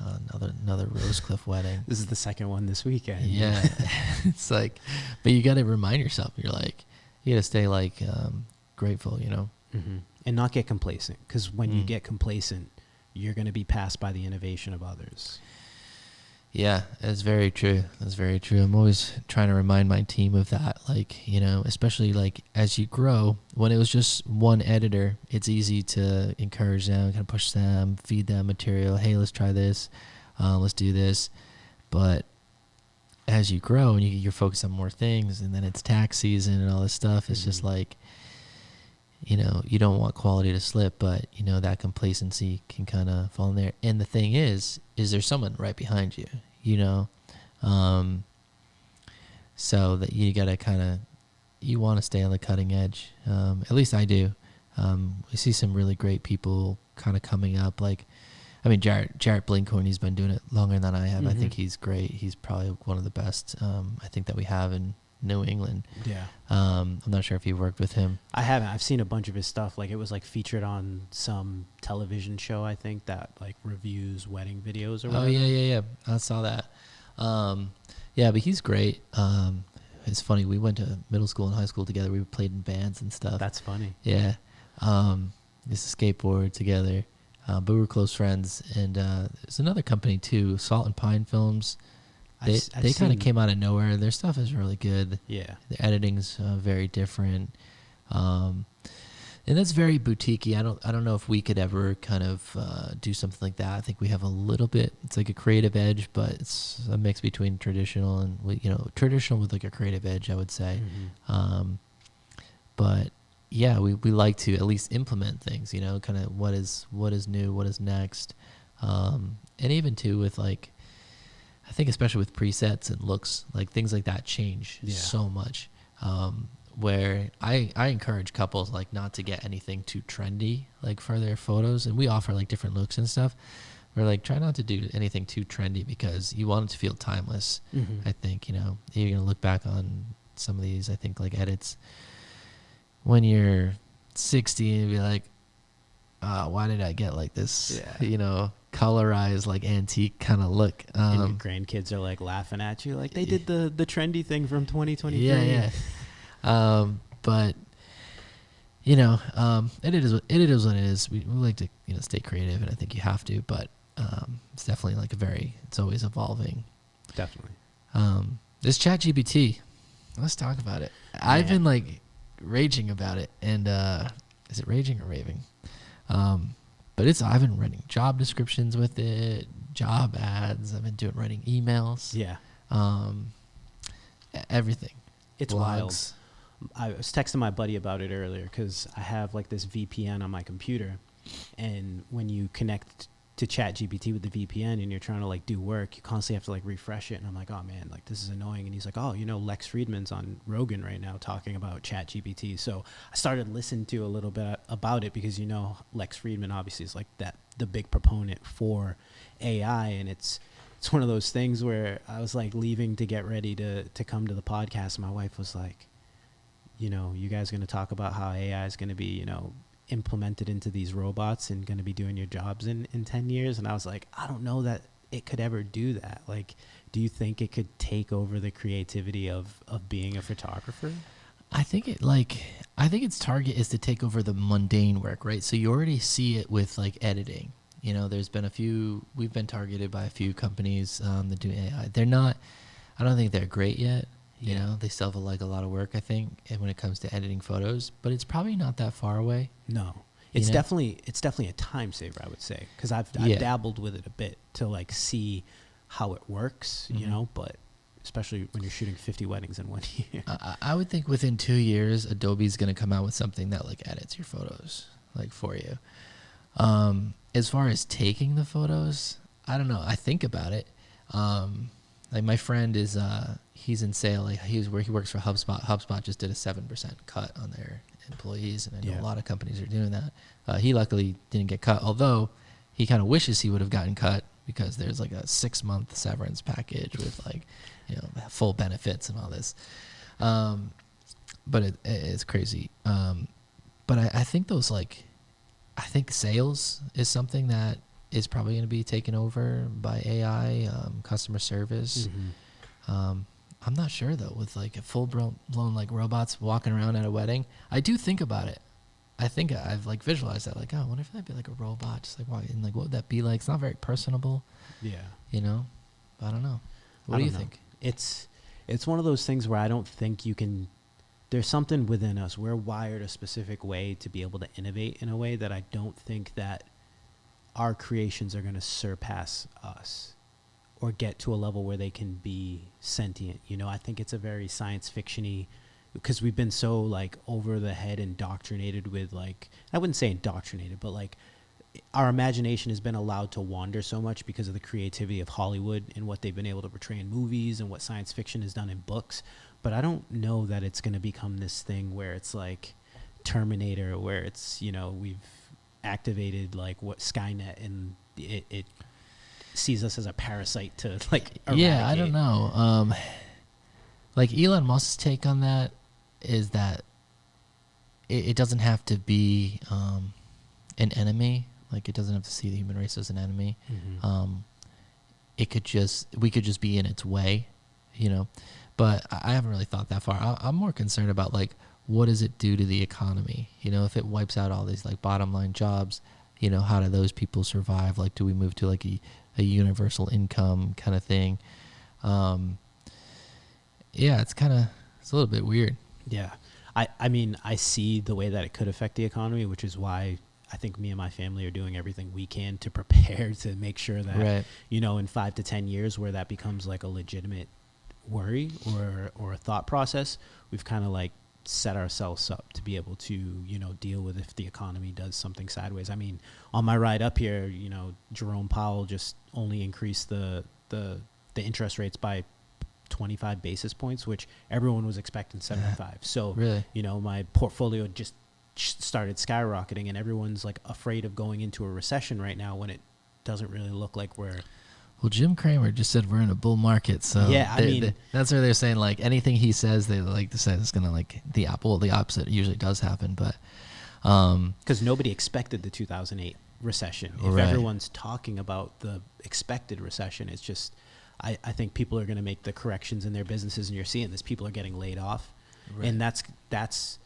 another Rose Cliff wedding. This is the second one this weekend. Yeah, it's like, but you got to remind yourself. You're like, you got to stay like grateful, you know, and not get complacent, because when you get complacent, you're going to be passed by the innovation of others. Yeah, that's very true. That's very true. I'm always trying to remind my team of that. Like, you know, especially like as you grow, when it was just one editor, it's easy to encourage them, kind of push them, feed them material. Hey, let's try this. Let's do this. But as you grow and you're focused on more things, and then it's tax season and all this stuff, it's just like, you know, you don't want quality to slip, but, you know, that complacency can kind of fall in there. And the thing is there someone right behind you, you know? So that you got to kind of, you want to stay on the cutting edge. At least I do. We see some really great people kind of coming up. Like, I mean, Jarrett Blinkhorn, he's been doing it longer than I have. I think he's great. He's probably one of the best, I think, that we have in New England. Yeah. I'm not sure if you've worked with him. I haven't. I've seen a bunch of his stuff. Like, it was like featured on some television show, I think, that like reviews wedding videos or whatever. Oh yeah. I saw that. Yeah, but he's great. It's funny. We went to middle school and high school together. We played in bands and stuff. That's funny. Yeah. Used to skateboard together. But we were close friends. And there's another company too, Salt and Pine Films. They kind of came out of nowhere. Their stuff is really good. Yeah. The editing's very different. And that's very boutiquey. I don't know if we could ever kind of do something like that. I think we have a little bit. It's like a creative edge, but it's a mix between traditional and traditional with like a creative edge, I would say. But yeah, we like to at least implement things. You know, kind of what is new, what is next, and even too with like, I think especially with presets and looks, like things like that change so much. Where I encourage couples like not to get anything too trendy like for their photos, and we offer like different looks and stuff. We're like, try not to do anything too trendy because you want it to feel timeless. I think, you know, you're gonna look back on some of these, I think, like edits when you're 60 and be like, why did I get like this? You know, colorized like antique kind of look. And your grandkids are like laughing at you, like they did the trendy thing from 2023. Yeah. But you know, it is what it is. We like to, you know, stay creative, and I think you have to. But it's definitely like it's always evolving. Definitely. This ChatGPT, let's talk about it. I've been like raging about it, and is it raging or raving? But I've been writing job descriptions with it, job ads. I've been writing emails. Yeah. Everything. It's blogs. wild. I was texting my buddy about it earlier because I have like this VPN on my computer, and when you connect to ChatGPT with the VPN and you're trying to like do work, you constantly have to like refresh it. And I'm like, oh man, like this is annoying. And he's like, oh, you know, Lex Friedman's on Rogan right now talking about ChatGPT. So I started listening to a little bit about it because, you know, Lex Friedman obviously is like the big proponent for AI. And it's one of those things where I was like leaving to get ready to come to the podcast. And my wife was like, you know, you guys are going to talk about how AI is going to be, you know, implemented into these robots and going to be doing your jobs in 10 years. And I was like, I don't know that it could ever do that. Like, do you think it could take over the creativity of being a photographer? I think its target is to take over the mundane work, right? So you already see it with like editing. You know, we've been targeted by a few companies that do AI. I don't think they're great yet. You know, they still have like a lot of work, I think, and when it comes to editing photos, but it's probably not that far away. No, it's definitely a time saver, I would say, because I've dabbled with it a bit to like see how it works, you know, but especially when you're shooting 50 weddings in 1 year. I would think within 2 years, Adobe's going to come out with something that like edits your photos like for you. As far as taking the photos, I don't know. I think about it. Like my friend is, he's in sale. Like he works for HubSpot. HubSpot just did a 7% cut on their employees, and I know a lot of companies are doing that. He luckily didn't get cut, although he kind of wishes he would have gotten cut because there's like a 6-month severance package with like, you know, full benefits and all this. But it's crazy. But I think I think sales is something that is probably going to be taken over by AI, customer service. I'm not sure though, with like a full blown like robots walking around at a wedding. I do think about it. I think I've like visualized that, like, oh, I wonder if that'd be like a robot, just like walking, like what would that be like? It's not very personable. Yeah. You know? I don't know. What do you think? It's one of those things where I don't think you can, there's something within us. We're wired a specific way to be able to innovate in a way that I don't think that our creations are going to surpass us or get to a level where they can be sentient. You know, I think it's a very science fiction-y, because we've been so like over the head indoctrinated with like, I wouldn't say indoctrinated, but like our imagination has been allowed to wander so much because of the creativity of Hollywood and what they've been able to portray in movies and what science fiction has done in books. But I don't know that it's going to become this thing where it's like Terminator, where it's, you know, we've activated like what Skynet and it sees us as a parasite to like eradicate. Yeah, I don't know. Like Elon Musk's take on that is that it doesn't have to be an enemy. Like it doesn't have to see the human race as an enemy. We could just be in its way, you know. But I haven't really thought that far. I'm more concerned about like, what does it do to the economy? You know, if it wipes out all these like bottom line jobs, you know, how do those people survive? Like, do we move to like a universal income kind of thing? Yeah, it's a little bit weird. Yeah. I mean, I see the way that it could affect the economy, which is why I think me and my family are doing everything we can to prepare to make sure that, you know, in 5 to 10 years where that becomes like a legitimate worry or a thought process, we've kind of like set ourselves up to be able to, you know, deal with if the economy does something sideways. I mean, on my ride up here, you know, Jerome Powell just only increased the interest rates by 25 basis points, which everyone was expecting 75. So, you know, my portfolio just started skyrocketing, and everyone's like afraid of going into a recession right now when it doesn't really look like we're. Well, Jim Cramer just said we're in a bull market, so yeah, I mean, that's where they're saying like anything he says, they like to say it's gonna like the opposite usually does happen, but because nobody expected the 2008 recession. If everyone's talking about the expected recession, it's just I think people are going to make the corrections in their businesses, and you're seeing this. People are getting laid off, and that's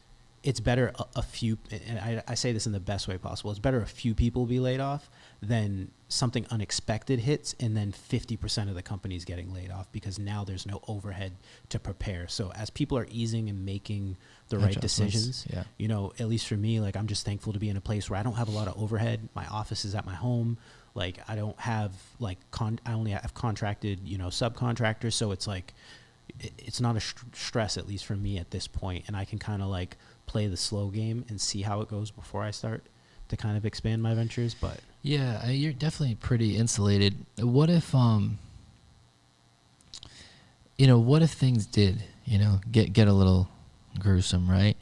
it's better a few, and I say this in the best way possible, it's better a few people be laid off than something unexpected hits and then 50% of the companies getting laid off, because now there's no overhead to prepare. So as people are easing and making the right decisions, you know, at least for me, like I'm just thankful to be in a place where I don't have a lot of overhead. My office is at my home. Like I don't have like, I only have contracted, you know, subcontractors. So it's like, it's not a stress, at least for me at this point. And I can kind of like play the slow game and see how it goes before I start to kind of expand my ventures. But yeah, you're definitely pretty insulated. What if, you know, what if things did, you know, get a little gruesome, right?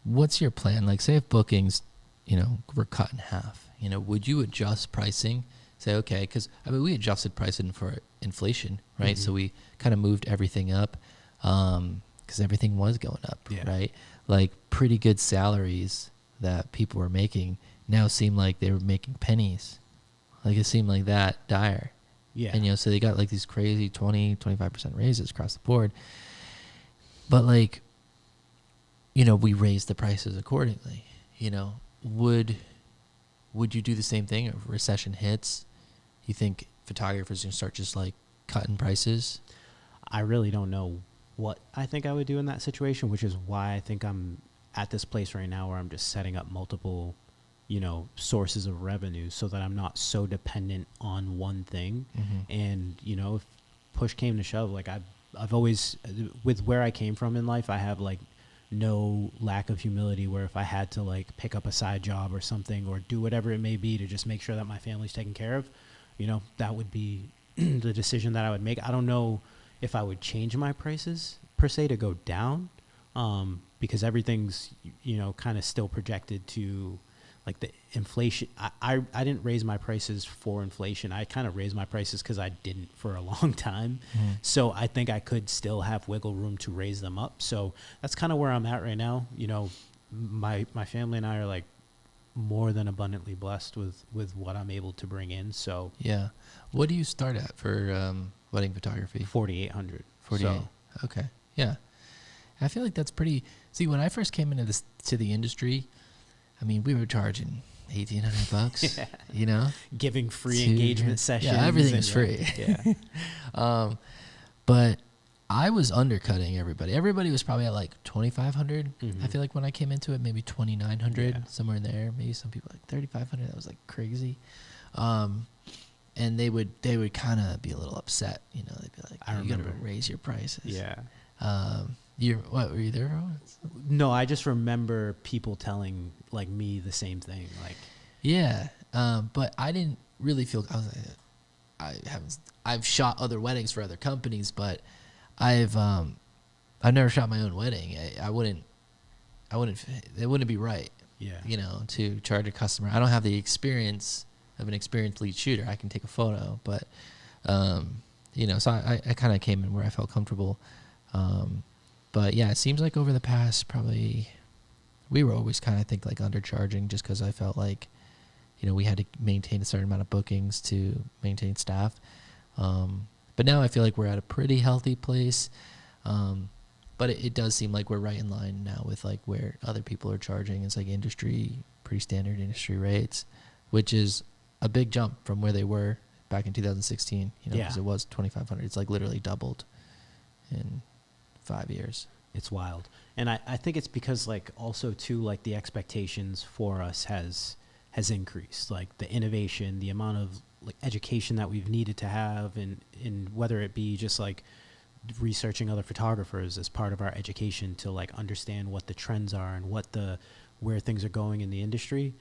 What's your plan? Like say if bookings, you know, were cut in half, you know, would you adjust pricing? Say, okay, because I mean, we adjusted pricing for inflation, right? So we kind of moved everything up because everything was going up, right? Like pretty good salaries that people were making now seemed like they were making pennies. Like it seemed like that dire. Yeah. And, so they got like these crazy 20-25% raises across the board. But like, we raised the prices accordingly. Would you do the same thing if recession hits? You think photographers are going to start just like cutting prices? I really don't know what I think I would do in that situation, which is why I think I'm at this place right now where I'm just setting up multiple, sources of revenue so that I'm not so dependent on one thing. Mm-hmm. And, if push came to shove, like I've always, with where I came from in life, I have like no lack of humility where if I had to like pick up a side job or something or do whatever it may be to just make sure that my family's taken care of, that would be the decision that I would make. I don't know if I would change my prices per se to go down, because everything's, kind of still projected to like the inflation. I didn't raise my prices for inflation. I kind of raised my prices because I didn't for a long time. Mm-hmm. So I think I could still have wiggle room to raise them up. So that's kind of where I'm at right now. My family and I are like more than abundantly blessed with what I'm able to bring in. So yeah. What do you start at for wedding photography? 4,800. 48. So, okay. Yeah. I feel like that's pretty. See, when I first came into to the industry, I mean, we were charging $1,800, yeah. Giving free engagement sessions. Yeah, everything's free. Yeah. But I was undercutting everybody. Everybody was probably at like 2,500. Mm-hmm. I feel like when I came into it, maybe 2,900, Yeah. somewhere in there. Maybe some people like 3,500. That was like crazy. And they would kind of be a little upset. They'd be like, I "You got to remember. raise your prices." Yeah. Were you there? No, I just remember people telling like me the same thing. Like, yeah, but I didn't really feel. I've shot other weddings for other companies, but I've never shot my own wedding. It wouldn't be right. Yeah. To charge a customer. I don't have the experience of an experienced lead shooter. I can take a photo, but so I kind of came in where I felt comfortable. But yeah, it seems like over the past probably, we were always kind of like undercharging just because I felt like, we had to maintain a certain amount of bookings to maintain staff. But now I feel like we're at a pretty healthy place. But it does seem like we're right in line now with like where other people are charging. It's like pretty standard industry rates, which is a big jump from where they were back in 2016, because it was 2,500. It's like literally doubled in 5 years. It's wild. And I think it's because like also too, like the expectations for us has increased, like the innovation, the amount of like education that we've needed to have, and whether it be just like researching other photographers as part of our education to like understand what the trends are and where things are going in the industry.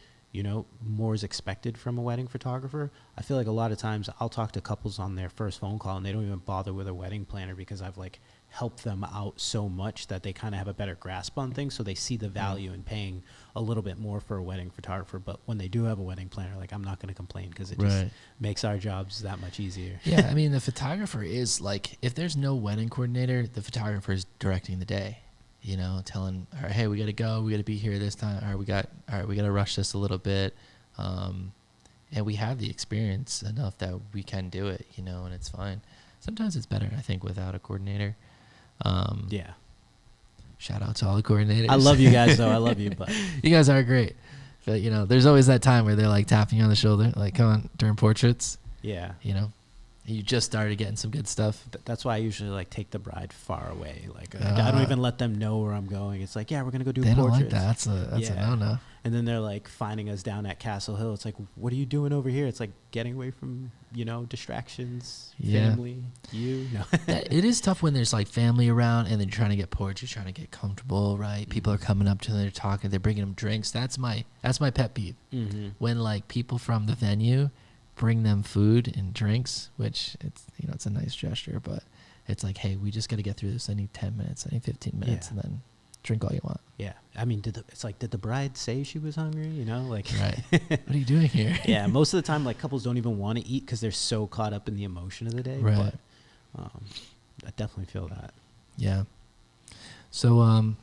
More is expected from a wedding photographer. I feel like a lot of times I'll talk to couples on their first phone call and they don't even bother with a wedding planner because I've like helped them out so much that they kind of have a better grasp on things. So they see the value in paying a little bit more for a wedding photographer. But when they do have a wedding planner, like I'm not going to complain because it just makes our jobs that much easier. Yeah. I mean, the photographer is like, if there's no wedding coordinator, the photographer is directing the day. Telling, all right, hey, we got to go. We got to be here this time. All right, we got to rush this a little bit. And we have the experience enough that we can do it, and it's fine. Sometimes it's better, I think, without a coordinator. Yeah. Shout out to all the coordinators. I love you guys, though. I love you, but you guys are great. But, there's always that time where they're like tapping you on the shoulder, like, come on, during portraits. Yeah. You just started getting some good stuff. That's why I usually like take the bride far away. Like I don't even let them know where I'm going. It's like, yeah, we're gonna go do portraits. They don't like that. That's a no-no. And then they're like finding us down at Castle Hill. It's like, what are you doing over here? It's like getting away from distractions, family, No. It is tough when there's like family around and they're trying to get portraits, trying to get comfortable, right? Mm-hmm. People are coming up to them, they're talking, they're bringing them drinks. That's my pet peeve. Mm-hmm. When like people from the venue bring them food and drinks, which it's a nice gesture, but it's like, hey, we just got to get through this. I need 10 minutes, I need 15 minutes, and then drink all you want. Yeah. I mean, did the bride say she was hungry? Right. What are you doing here? Yeah. Most of the time, like couples don't even want to eat because they're so caught up in the emotion of the day. Right. But I definitely feel that. Yeah. So,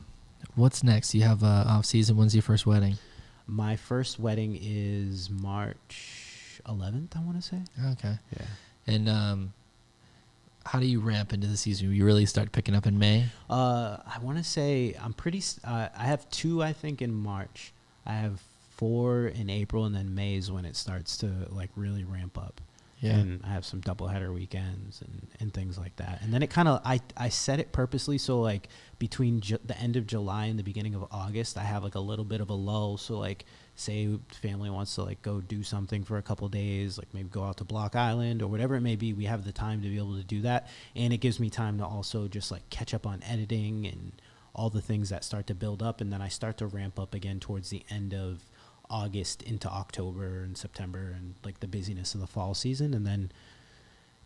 what's next? You have off season. When's your first wedding? My first wedding is March 11th, I want to say. Okay. Yeah. And how do you ramp into the season? You really start picking up in May? I want to say I have 2, I think, in March. I have 4 in April, and then May is when it starts to like really ramp up. Yeah. And I have some doubleheader weekends and things like that. And then it kind of, I set it purposely so like between the end of July and the beginning of August, I have like a little bit of a lull. So like say family wants to like go do something for a couple days, like maybe go out to Block Island or whatever it may be, we have the time to be able to do that. And it gives me time to also just like catch up on editing and all the things that start to build up. And then I start to ramp up again towards the end of August into October and September and like the busyness of the fall season. And then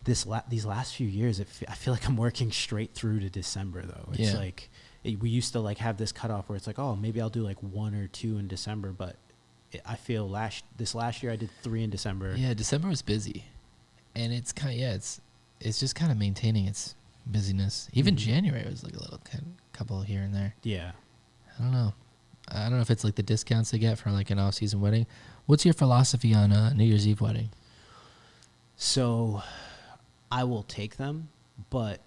these last few years, I feel like I'm working straight through to December though. It's like we used to like have this cutoff where it's like, oh, maybe I'll do like 1 or 2 in December. But I feel this last year I did 3 in December. Yeah, December was busy, and it's kind of it's just kind of maintaining its busyness. Even January was like a little couple here and there. Yeah, I don't know. I don't know if it's like the discounts they get for like an off-season wedding. What's your philosophy on New Year's Eve wedding? So I will take them, but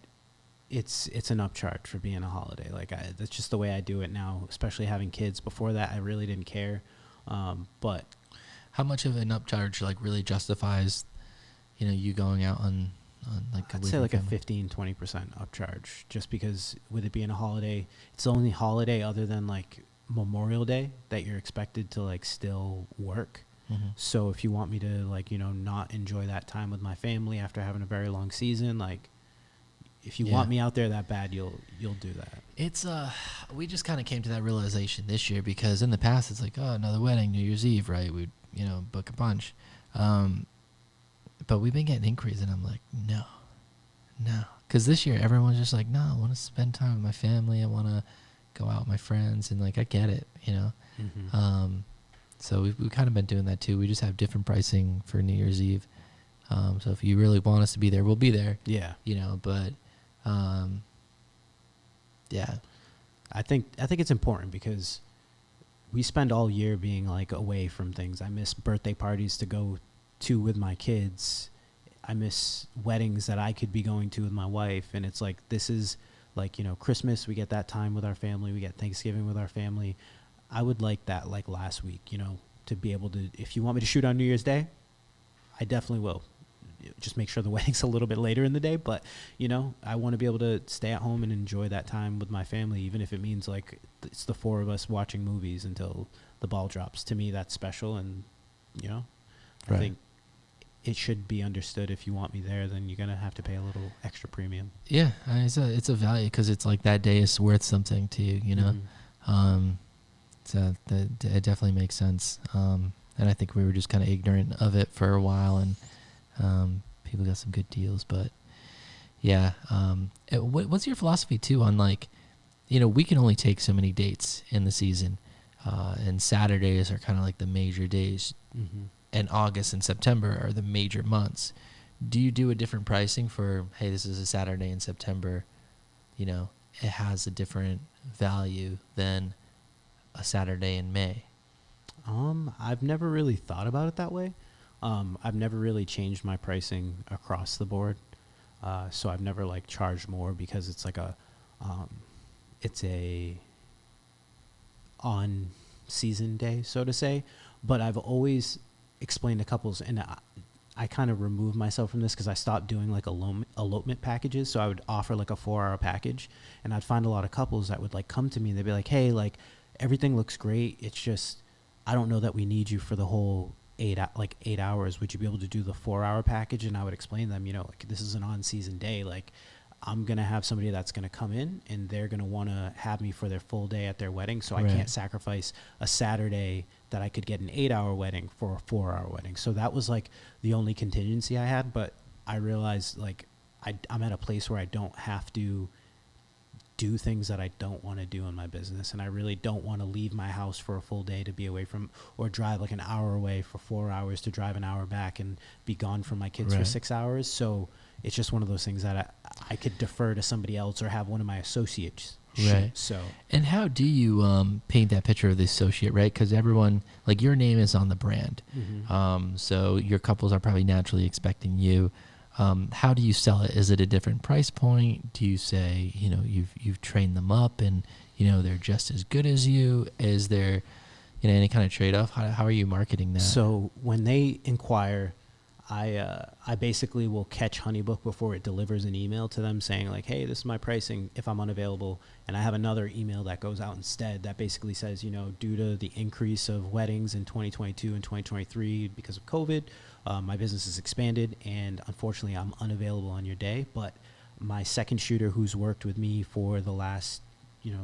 it's an upcharge for being a holiday. Like that's just the way I do it now, especially having kids. Before that, I really didn't care. But how much of an upcharge like really justifies, you going out on like I'd say like a 15-20% upcharge, just because with it being a holiday, it's the only holiday other than like Memorial Day that you're expected to like still work. So if you want me to like not enjoy that time with my family after having a very long season, like if you want me out there that bad, you'll do that. It's we just kind of came to that realization this year, because in the past it's like, oh, another wedding, New Year's Eve, right? We'd book a bunch, but we've been getting inquiries, and I'm like, no, because this year everyone's just like, no, I want to spend time with my family, I want to go out with my friends, and like I get it, so we've kind of been doing that too. We just have different pricing for New Year's Eve, so if you really want us to be there, we'll be there. But yeah, I think it's important because we spend all year being like away from things. I miss birthday parties to go to with my kids. I miss weddings that I could be going to with my wife. And it's like, this is like, Christmas, we get that time with our family. We get Thanksgiving with our family. I would like that like last week, to be able to, if you want me to shoot on New Year's Day, I definitely will. Just make sure the wedding's a little bit later in the day, but I want to be able to stay at home and enjoy that time with my family, even if it means like it's the 4 of us watching movies until the ball drops. To me, that's special, and I think it should be understood. If you want me there, then you're gonna have to pay a little extra premium. Yeah, it's a value, because it's like that day is worth something to you, so it definitely makes sense. And I think we were just kind of ignorant of it for a while, and people got some good deals. But yeah, what's your philosophy too on like, we can only take so many dates in the season, and Saturdays are kind of like the major days, and August and September are the major months. Do you do a different pricing for, hey, this is a Saturday in September, it has a different value than a Saturday in May? I've never really thought about it that way. I've never really changed my pricing across the board. So I've never like charged more because it's like it's a on season day, so to say. But I've always explained to couples, and I kind of removed myself from this because I stopped doing like elopement packages. So I would offer like a 4-hour package, and I'd find a lot of couples that would like come to me and they'd be like, hey, like everything looks great. It's just, I don't know that we need you for the whole 8 hours. Would you be able to do the 4-hour package? And I would explain to them, like this is an on-season day. Like I'm going to have somebody that's going to come in and they're going to want to have me for their full day at their wedding. So I can't sacrifice a Saturday that I could get an 8-hour wedding for a 4-hour wedding. So that was like the only contingency I had. But I realized like I'm at a place where I don't have to do things that I don't want to do in my business. And I really don't want to leave my house for a full day to be away from, or drive like an hour away for 4 hours to drive an hour back and be gone from my kids for 6 hours. So it's just one of those things that I could defer to somebody else or have one of my associates shoot. Right. So, And how do you paint that picture of the associate, right? Because everyone, like, your name is on the brand. So your couples are probably naturally expecting you. How do you sell it? Is it a different price point? Do you say, you've trained them up and, they're just as good as you? Is there, any kind of trade-off? How are you marketing that? So when they inquire, I basically will catch HoneyBook before it delivers an email to them saying like, hey, this is my pricing if I'm unavailable. And I have another email that goes out instead that basically says, due to the increase of weddings in 2022 and 2023 because of COVID, my business has expanded and unfortunately I'm unavailable on your day. But my second shooter who's worked with me for the last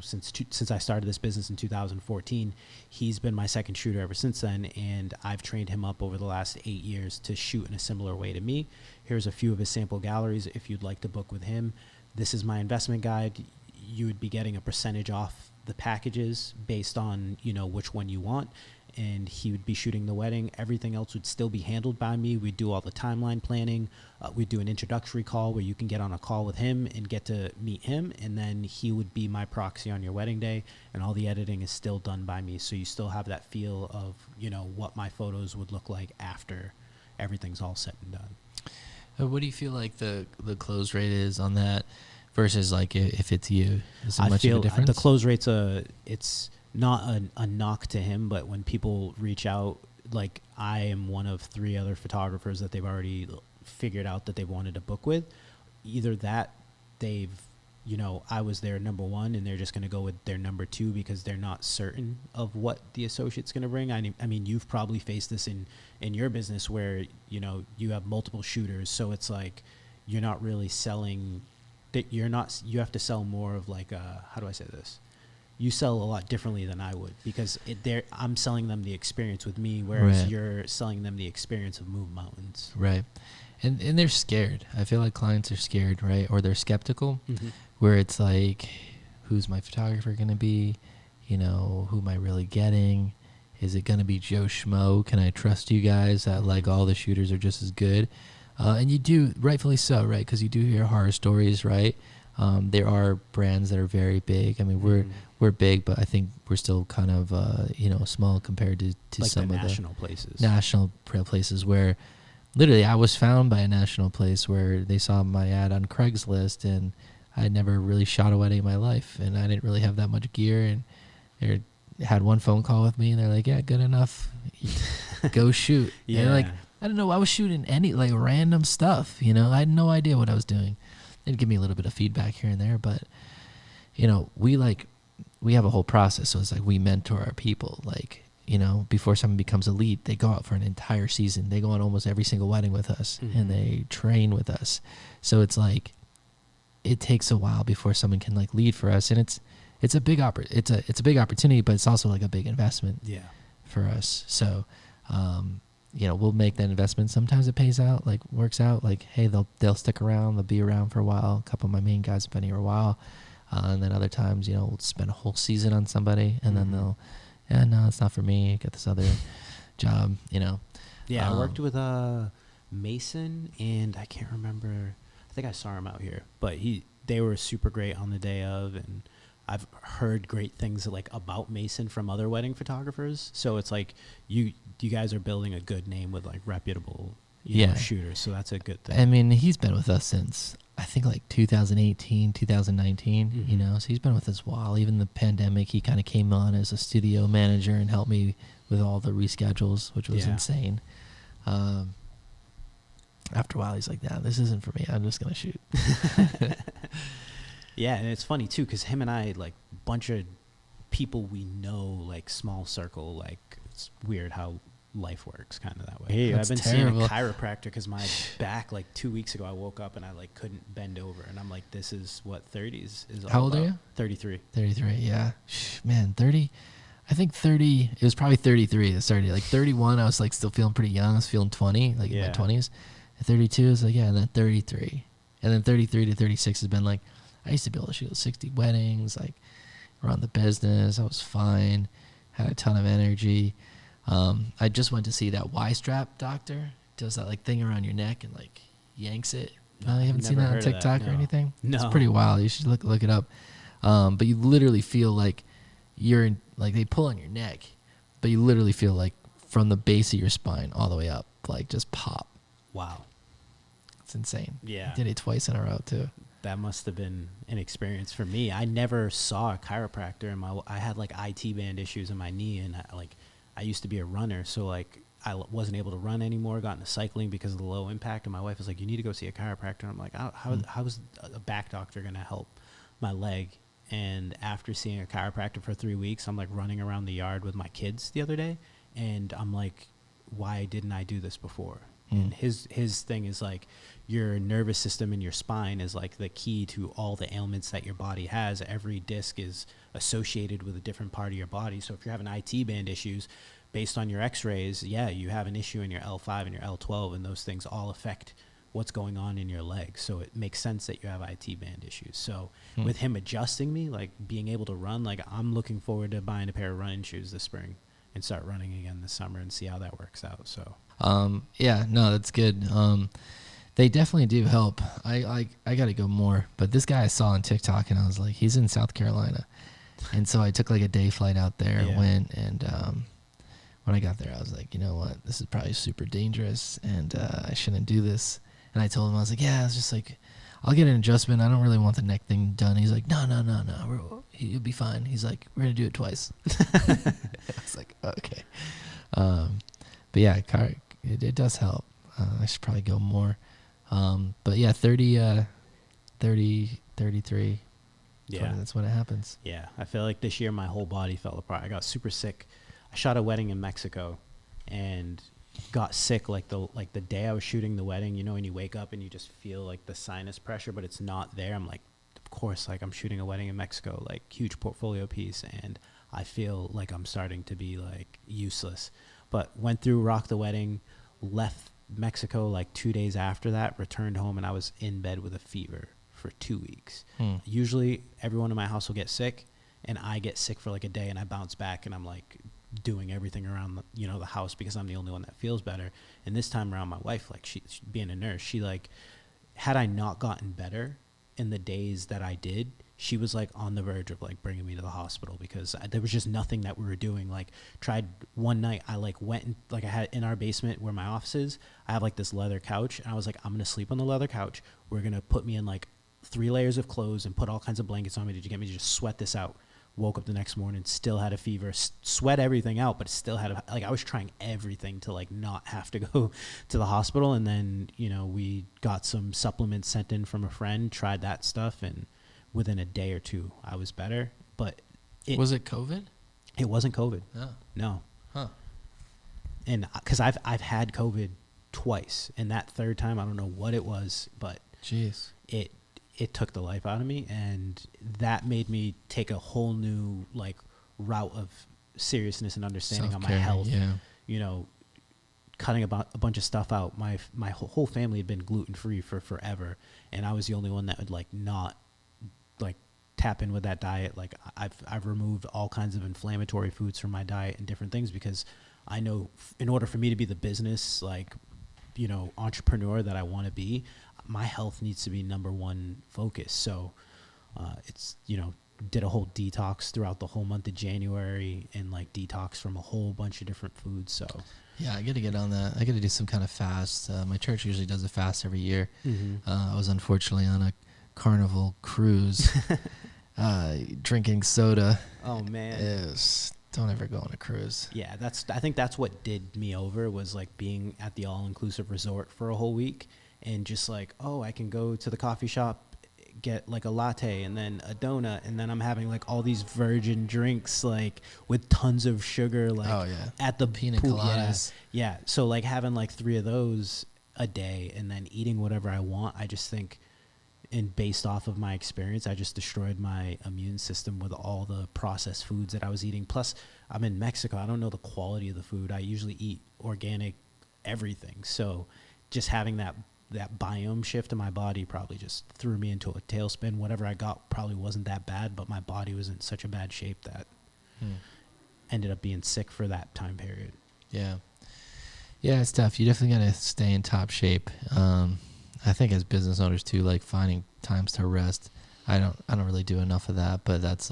since I started this business in 2014, he's been my second shooter ever since then, and I've trained him up over the last 8 years to shoot in a similar way to me. Here's a few of his sample galleries if you'd like to book with him. This is my investment guide. You would be getting a percentage off the packages based on, which one you want, and he would be shooting the wedding. Everything else would still be handled by me. We'd do all the timeline planning. We'd do an introductory call where you can get on a call with him and get to meet him, and then he would be my proxy on your wedding day, and all the editing is still done by me. So you still have that feel of, what my photos would look like after everything's all said and done. What do you feel like the close rate is on that versus like if it's you? Is there much of a difference? The close rate's it's not a knock to him, but when people reach out, like I am one of 3 other photographers that they've already figured out that they wanted to book with. Either that they've, I was their number 1 and they're just going to go with their number 2 because they're not certain of what the associate's going to bring. I mean, you've probably faced this in your business where, you have multiple shooters. So it's like, you're not really selling that. You have to sell more of like, how do I say this? You sell a lot differently than I would because I'm selling them the experience with me, whereas you're selling them the experience of Move Mountains. Right. And they're scared. I feel like clients are scared, right? Or they're skeptical, where it's like, who's my photographer going to be? Who am I really getting? Is it going to be Joe Schmo? Can I trust you guys that like all the shooters are just as good? And you do, rightfully so, right? Because you do hear horror stories, right? There are brands that are very big. I mean, we're big, but I think we're still kind of, small compared to like some of the national places where literally I was found by a national place where they saw my ad on Craigslist and I never really shot a wedding in my life and I didn't really have that much gear and they had one phone call with me and they're like, yeah, good enough. Go shoot. Yeah. And like, I don't know. I was shooting any like random stuff, I had no idea what I was doing. They'd give me a little bit of feedback here and there, but we have a whole process. So it's like we mentor our people. Like, before someone becomes a lead, they go out for an entire season. They go on almost every single wedding with us and they train with us. So it's like, it takes a while before someone can like lead for us. And it's a big it's a big opportunity, but it's also like a big investment for us. So, we'll make that investment. Sometimes it pays out, like works out. Like, hey, they'll stick around. They'll be around for a while. A couple of my main guys have been here a while, and then other times, we'll spend a whole season on somebody, and then they'll, no, it's not for me. Get this other job, Yeah, I worked with Mason, and I can't remember. I think I saw him out here, but they were super great on the day of, and I've heard great things like about Mason from other wedding photographers. So it's like you guys are building a good name with like reputable shooters. So that's a good thing. I mean, he's been with us since I think like 2018, 2019, so he's been with us a while. Even the pandemic, he kind of came on as a studio manager and helped me with all the reschedules, which was insane. After a while, he's like, nah, this isn't for me. I'm just going to shoot. Yeah, and it's funny, too, because him and I, like, bunch of people we know, like, small circle, like, it's weird how life works kind of that way. Hey, I've been seeing a chiropractor because my back, like, 2 weeks ago, I woke up and I, like, couldn't bend over. And I'm like, this is what 30s is all about. How old are you? 33. 33, yeah. Man, 30. I think 30, it was probably 33 that started. Like, 31, I was, like, still feeling pretty young. I was feeling 20, like, in my 20s. At 32, I was like, and then 33. And then 33 to 36 has been, like, I used to be able to shoot 60 weddings, like, run the business. I was fine, had a ton of energy. I just went to see that Y-strap doctor. Does that, like, thing around your neck and, like, yanks it. You haven't seen that on TikTok or anything? No. It's pretty wild. You should look it up. But you literally feel like like they pull on your neck, but you literally feel like from the base of your spine all the way up, like just pop. Wow. It's insane. Yeah. I did it twice in a row too. That must have been an experience for me. I never saw a chiropractor, and I had like IT band issues in my knee, and I used to be a runner, so like wasn't able to run anymore. Got into cycling because of the low impact, and my wife was like, "You need to go see a chiropractor." And I'm like, "How is a back doctor gonna help my leg?" And after seeing a chiropractor for 3 weeks, I'm like running around the yard with my kids the other day, and I'm like, "Why didn't I do this before?" And his thing is like your nervous system and your spine is like the key to all the ailments that your body has. Every disc is associated with a different part of your body. So if you're having IT band issues based on your x-rays, yeah, you have an issue in your L5 and your L12, and those things all affect what's going on in your legs. So it makes sense that you have IT band issues. So with him adjusting me, like being able to run, like I'm looking forward to buying a pair of running shoes this spring and start running again this summer and see how that works out. So yeah, no, that's good. They definitely do help. I got to go more, but this guy I saw on TikTok, and I was like, he's in South Carolina, and so I took like a day flight out there, went, and when I got there, I was like, you know what, this is probably super dangerous, and I shouldn't do this. And I told him, I was like, yeah, it's just like, I'll get an adjustment. I don't really want the neck thing done. He's like, no, you'll be fine. He's like, we're gonna do it twice. I was like, okay. But yeah, it does help. I should probably go more. But yeah, 30, 33. yeah, That's when it happens. yeah. I feel like this year my whole body fell apart. I got super sick. I shot a wedding in Mexico, and got sick like the day I was shooting the wedding. You know, when you wake up and you just feel like the sinus pressure, but it's not there. I'm like, of course, like I'm shooting a wedding in Mexico, like huge portfolio piece, and I feel like I'm starting to be like useless. But went through, rocked the wedding, left Mexico like 2 days after that, returned home, and I was in bed with a fever for 2 weeks. Usually everyone in my house will get sick, and I get sick for like a day, and I bounce back, and I'm like doing everything around the house because I'm the only one that feels better. And this time around, my wife, like she being a nurse, she like, had I not gotten better in the days that I did, she was like on the verge of like bringing me to the hospital because there was just nothing that we were doing. Like tried one night, I like went and like I had in our basement where my office is, I have like this leather couch, and I was like, I'm gonna sleep on the leather couch. We're gonna put me in like 3 layers of clothes and put all kinds of blankets on me to get me to just sweat this out. Woke up the next morning, still had a fever, sweat everything out, but still had like I was trying everything to like not have to go to the hospital. And then we got some supplements sent in from a friend, tried that stuff, and within a day or two I was better. But Was it COVID? It wasn't COVID. Oh. No. Huh. And because I've had COVID twice, and that third time I don't know what it was, but Jeez. it took the life out of me, and that made me take a whole new like route of seriousness and understanding on my health. Yeah. Cutting a bunch of stuff out. My whole family had been gluten free for forever, and I was the only one that would like not like tap in with that diet. Like I've removed all kinds of inflammatory foods from my diet and different things because I know in order for me to be the business entrepreneur that I want to be, my health needs to be number one focus. So it's did a whole detox throughout the whole month of January, and like detox from a whole bunch of different foods. So yeah, I got to get on that. I got to do some kind of fast. My church usually does a fast every year. I was unfortunately on a Carnival cruise drinking soda. Oh man, don't ever go on a cruise. Yeah, I think that's what did me over, was like being at the all-inclusive resort for a whole week and just like, oh, I can go to the coffee shop, get like a latte and then a donut, and then I'm having like all these virgin drinks like with tons of sugar, like at the pina pool. coladas. Yeah. So like having like 3 of those a day and then eating whatever I want, I just think, and based off of my experience, I just destroyed my immune system with all the processed foods that I was eating. Plus, I'm in Mexico. I don't know the quality of the food. I usually eat organic everything. So just having that biome shift in my body probably just threw me into a tailspin. Whatever I got probably wasn't that bad, but my body was in such a bad shape that ended up being sick for that time period. Yeah. Yeah, it's tough. You definitely got to stay in top shape. I think as business owners too, like finding times to rest. I don't really do enough of that, but that's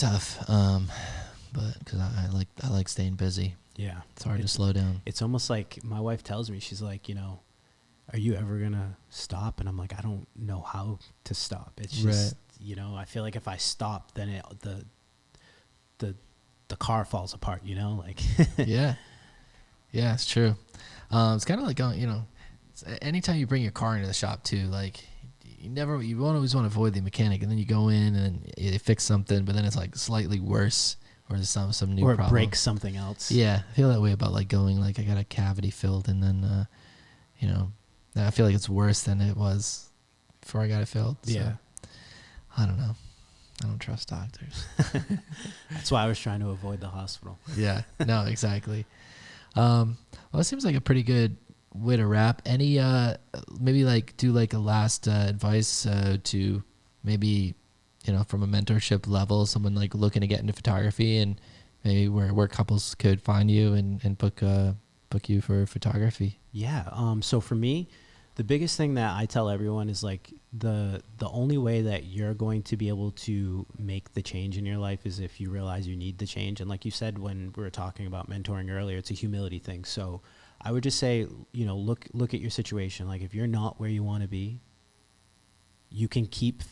tough. But because I like staying busy. Yeah. It's hard to slow down. It's almost like my wife tells me, she's like, are you ever going to stop? And I'm like, I don't know how to stop. It's just, I feel like if I stop, then the car falls apart, like. Yeah, it's true. It's kind of like going, anytime you bring your car into the shop too, like you always want to avoid the mechanic, and then you go in and they fix something, but then it's like slightly worse, or there's some new or it problem. breaks something else. Yeah, I feel that way about like going, like I got a cavity filled, and then I feel like it's worse than it was before I got it filled. So, Yeah. I don't know. I don't trust doctors. That's why I was trying to avoid the hospital. Yeah, no, exactly. Well, it seems like a pretty good way to wrap. Any maybe like do like a last advice to maybe from a mentorship level, someone like looking to get into photography, and maybe where couples could find you and book you for photography. Yeah. So for me, the biggest thing that I tell everyone is like the only way that you're going to be able to make the change in your life is if you realize you need the change. And like you said when we were talking about mentoring earlier, it's a humility thing. So I would just say, look at your situation. Like if you're not where you want to be, you can keep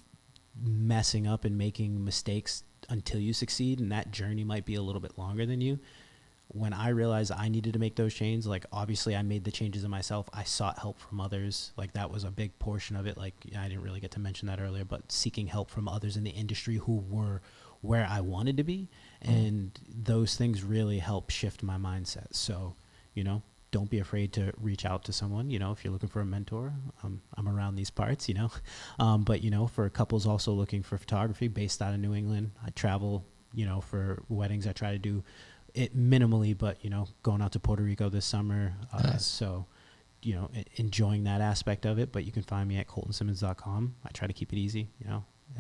messing up and making mistakes until you succeed, and that journey might be a little bit longer than you. When I realized I needed to make those changes, like obviously I made the changes in myself. I sought help from others. Like that was a big portion of it. Like I didn't really get to mention that earlier, but seeking help from others in the industry who were where I wanted to be. And those things really help shift my mindset. So, don't be afraid to reach out to someone, if you're looking for a mentor. I'm around these parts, but, for couples also looking for photography based out of New England, I travel, for weddings. I try to do it minimally, but going out to Puerto Rico this summer. Nice. So, enjoying that aspect of it, but you can find me at coltonsimmons.com. I try to keep it easy,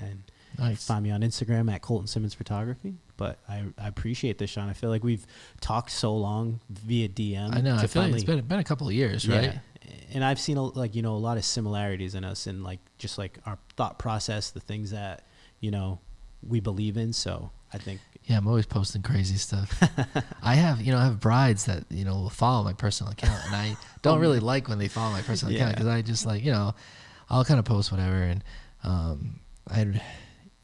and Nice. find me on Instagram at Colton Simmons Photography. But I appreciate this, Sean. I feel like we've talked so long via DM. I know. I feel like it's been a couple of years, right? Yeah. And I've seen a lot of similarities in us, and like just like our thought process, the things that we believe in. So I think. Yeah, I'm always posting crazy stuff. I have brides that will follow my personal account, and I don't really like when they follow my personal account, because I just like I'll kind of post whatever, and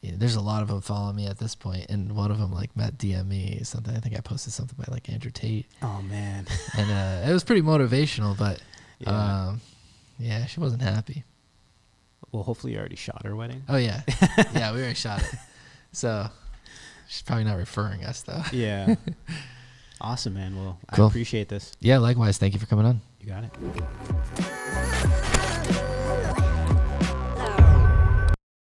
there's a lot of them following me at this point, and one of them like DM me something. I think I posted something by like Andrew Tate. Oh man. And it was pretty motivational, but yeah, she wasn't happy. Well, hopefully you already shot her wedding. Oh yeah, yeah, we already shot it. So she's probably not referring us though. Yeah. Awesome, man. Well, cool. I appreciate this. Yeah, likewise. Thank you for coming on. You got it.